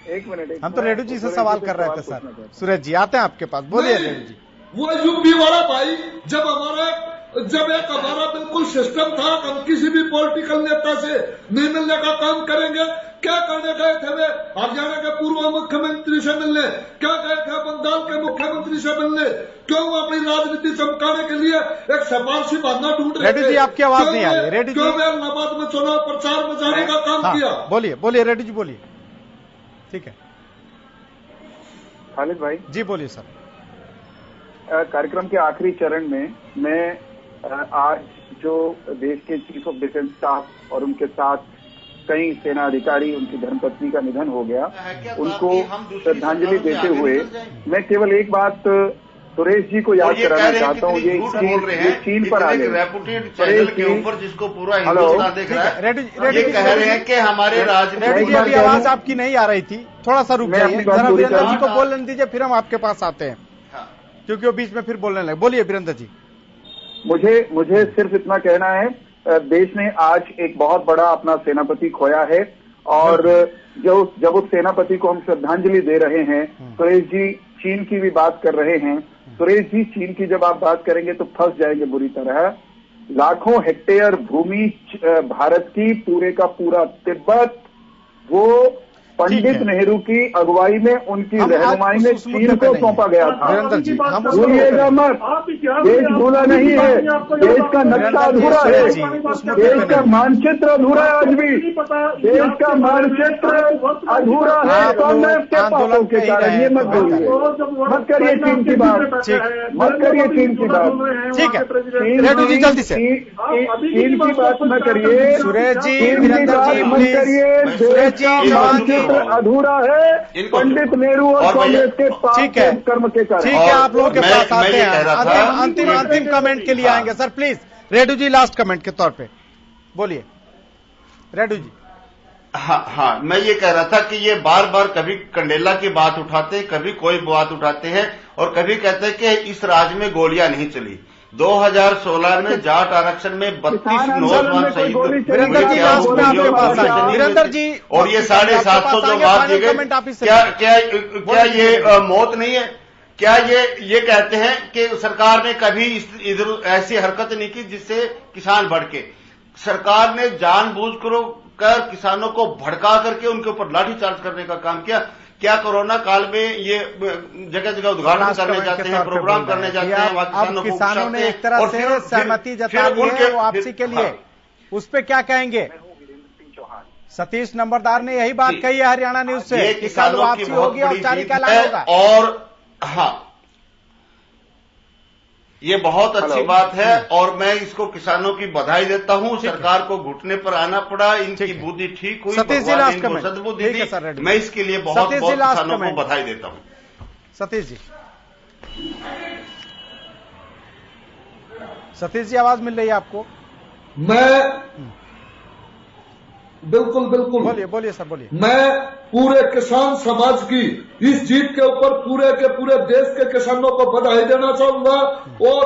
एक मिनट, हम तो रेणु जी से सवाल कर रहे थे सर। सुरेश जी आते हैं आपके पास, बोलिए रेणु जी। वो यूपी वाला भाई, जब एक हमारा बिल्कुल सिस्टम था, हम किसी भी पॉलिटिकल नेता से नहीं मिलने का काम करेंगे। क्या करने गए थे वे? हरियाणा के पूर्व मुख्यमंत्री से मिलने, क्या गए थे बंगाल के मुख्यमंत्री से मिलने? क्यों अपनी राजनीति चमकाने के लिए एक सिफारशी बहाना ढूंढ रहे थे? रेड्डी जी आपकी आवाज नहीं आ रही। रेड्डी जी, क्यों वे इलाहाबाद में चुनाव प्रचार में जाने का काम किया? बोलिए रेड्डी जी, बोलिए। ठीक है खालिद भाई जी, बोलिए सर। कार्यक्रम के आखिरी चरण में मैं आज जो देश के चीफ ऑफ डिफेंस स्टाफ और उनके साथ कई सेना अधिकारी, उनकी धर्मपत्नी का निधन हो गया, उनको श्रद्धांजलि देते हुए मैं केवल एक बात सुरेश जी को याद कराना चाहता हूँ। ये चीन पर आ गए चैनल के ऊपर, जिसको पूरा हिंदुस्तान देख रहा है, ये कह रहे हैं कि हमारे राजनीतिक अभी आवाज आपकी नहीं आ रही थी, थोड़ा सा रुक जाइए, जरा वीरेंद्र जी को बोलने दीजिए, फिर हम आपके पास आते हैं, क्योंकि वो बीच में फिर बोलने लगे। बोलिए वीरेंद्र जी। मुझे सिर्फ इतना कहना है, देश ने आज एक बहुत बड़ा अपना सेनापति खोया है, और जब उस सेनापति को हम श्रद्धांजलि दे रहे हैं, सुरेश जी चीन की भी बात कर रहे हैं। सुरेश जी, चीन की जब आप बात करेंगे तो फंस जाएंगे बुरी तरह, लाखों हेक्टेयर भूमि भारत की, पूरे का पूरा तिब्बत, वो पंडित नेहरू की अगुवाई में, उनकी रहनुमाई में चीन को सौंपा गया था। भूलिएगा मत, देश भूला नहीं है, देश का नक्शा अधूरा है, देश का मानचित्र अधूरा है, आज भी देश का मानचित्र अधूरा है कांग्रेस के पापों के कारण। ये मत बोलिए, मत करिए चीन की बात, मत करिए चीन की बात। ठीक है रेड्डी जी, जल्दी से चीन की बात मत करिए, सुरेश जी, चीन की बात मत करिए, सुरेश जी, मानचित्र अधूरा है पंडित नेहरू और कांग्रेस के ठीक है कर्म के कारण। ठीक है, आप लोगों के पास आते हैं, अंतिम कमेंट के लिए आएंगे sir. Please Reddy ji, last comment के तौर पे बोलिए रेड्डी जी। हाँ, मैं ये कह रहा था कि ये बार बार कभी कंडेला की बात उठाते हैं, कभी कोई बात उठाते हैं, और कभी कहते हैं कि इस राज्य में गोलियां नहीं चली। 2016 में जाट आरक्षण में 32 नौजवान शहीद हुए। वीरेंद्र जी, और ये 750 जो बात की गई, क्या ये मौत नहीं है? क्या ये कहते हैं कि सरकार ने कभी इधर ऐसी हरकत नहीं की जिससे किसान भड़के? सरकार ने जानबूझकर किसानों को भड़का करके उनके ऊपर लाठीचार्ज करने का काम किया। क्या कोरोना काल में ये जगह जगह उद्घाटन करने जाते हैं, प्रोग्राम करने जाते हैं, किसानों ने एक तरह से सहमति जता दी है वापसी के लिए, उस पे क्या कहेंगे? सतीश नंबरदार ने यही बात कही है हरियाणा न्यूज से, किसान वापसी होगी, औपचारिक ऐलान होगा। और हाँ, ये बहुत अच्छी बात है, और मैं इसको किसानों की बधाई देता हूं। सरकार को घुटने पर आना पड़ा, इनकी बुद्धि ठीक हुई, भगवान इनको सद्बुद्धि दी। मैं इसके लिए बहुत किसानों को बधाई देता हूं। सतीश जी, सतीश जी, आवाज मिल रही है आपको? मैं बिल्कुल बोलिए सर, बोलिए। मैं पूरे किसान समाज की इस जीत के ऊपर पूरे के पूरे देश के किसानों को बधाई देना चाहूंगा, और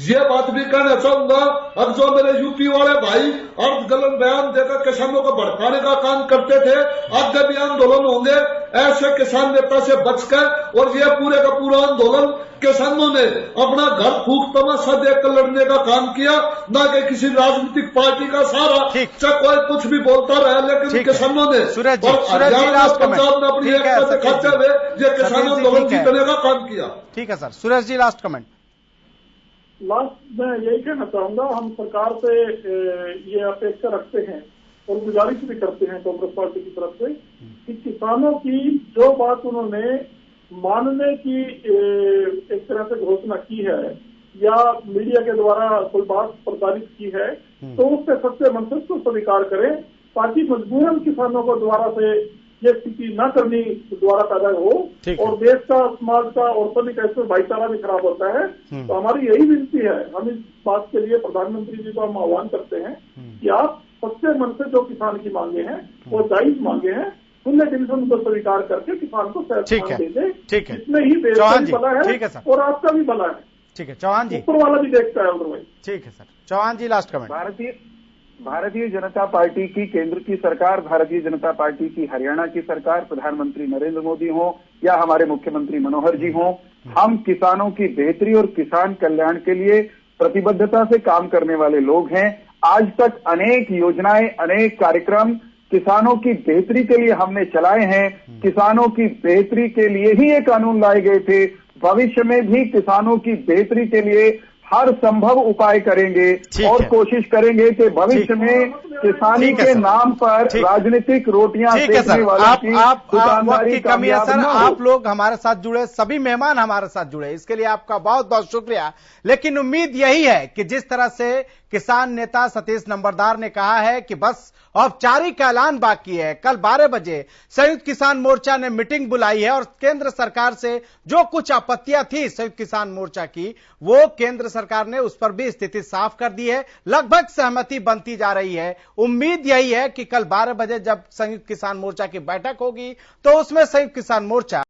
ये बात भी कहना चाहूंगा, अब जो मेरे यूपी वाले भाई अर्धगलन बयान देकर किसानों को भड़काने का काम करते थे, आगे भी आंदोलन होंगे ऐसे किसान नेता से बचकर। और ये पूरे का पूरा आंदोलन किसानों ने अपना घर फूंक तमाशा देखकर लड़ने का काम किया, ना कि किसी राजनीतिक पार्टी का सहारा। चाहे कोई कुछ भी बोलता रहा, लेकिन किसानों ने पंजाब में अपनी एकता दिखाते हुए ये किसान आंदोलन जीतने का काम किया। ठीक है sir, Suresh ji, last comment. Last मैं यही कहना चाहूंगा, हम सरकार से ये अपेक्षा रखते हैं और गुजारिश भी करते हैं कांग्रेस पार्टी की तरफ से कि किसानों की जो बात उन्होंने मानने की एक तरह से घोषणा की है या मीडिया के द्वारा कोई बात प्रसारित की है, तो उससे सच्चे मन से उसको स्वीकार करें, ताकि मजबूरन किसानों को दोबारा से ये स्थिति न करनी द्वारा पैदा हो, और देश का, समाज का और सभी का इसमें भाईचारा भी खराब होता है। तो हमारी यही विनती है, हम इस बात के लिए प्रधानमंत्री जी को हम आह्वान करते हैं कि आप सच्चे मन से जो किसान की मांगे हैं, वो जायज मांगे हैं, खुले दिल से उनको स्वीकार करके किसान को सहयोग दे दे। ठीक है, इसमें ही देश का भी भला है और आपका भी भला है। ठीक है चौहान जी, ऊपर वाला भी देखता है उधर। ठीक है सर, चौहान जी, last comment. Bharatiya Janata party की केंद्र की सरकार, भारतीय जनता पार्टी की हरियाणा की सरकार, प्रधानमंत्री नरेंद्र मोदी हो या हमारे मुख्यमंत्री मनोहर जी हो, हम किसानों की बेहतरी और किसान कल्याण के लिए प्रतिबद्धता से काम करने वाले लोग हैं। आज तक अनेक योजनाएं, अनेक कार्यक्रम किसानों की बेहतरी के लिए हमने चलाए हैं। किसानों की बेहतरी के लिए ही ये कानून लाए गए थे। भविष्य में भी किसानों की बेहतरी के लिए हर संभव उपाय करेंगे और कोशिश करेंगे कि भविष्य में किसानी के नाम पर राजनीतिक रोटियां सेकने वालों की दुकानदारी कमी है सर। आप लोग हमारे साथ जुड़े, सभी मेहमान हमारे साथ जुड़े, इसके लिए आपका बहुत बहुत शुक्रिया। लेकिन उम्मीद यही है कि जिस तरह से किसान नेता सतीश नंबरदार ने कहा है कि बस औपचारिक ऐलान बाकी है, कल 12 बजे संयुक्त किसान मोर्चा ने मीटिंग बुलाई है और केंद्र सरकार से जो कुछ आपत्तियां थी संयुक्त किसान मोर्चा की, वो केंद्र सरकार ने उस पर भी स्थिति साफ कर दी है। लगभग सहमति बनती जा रही है। उम्मीद यही है कि कल 12 बजे जब संयुक्त किसान मोर्चा की बैठक होगी तो उसमें संयुक्त किसान मोर्चा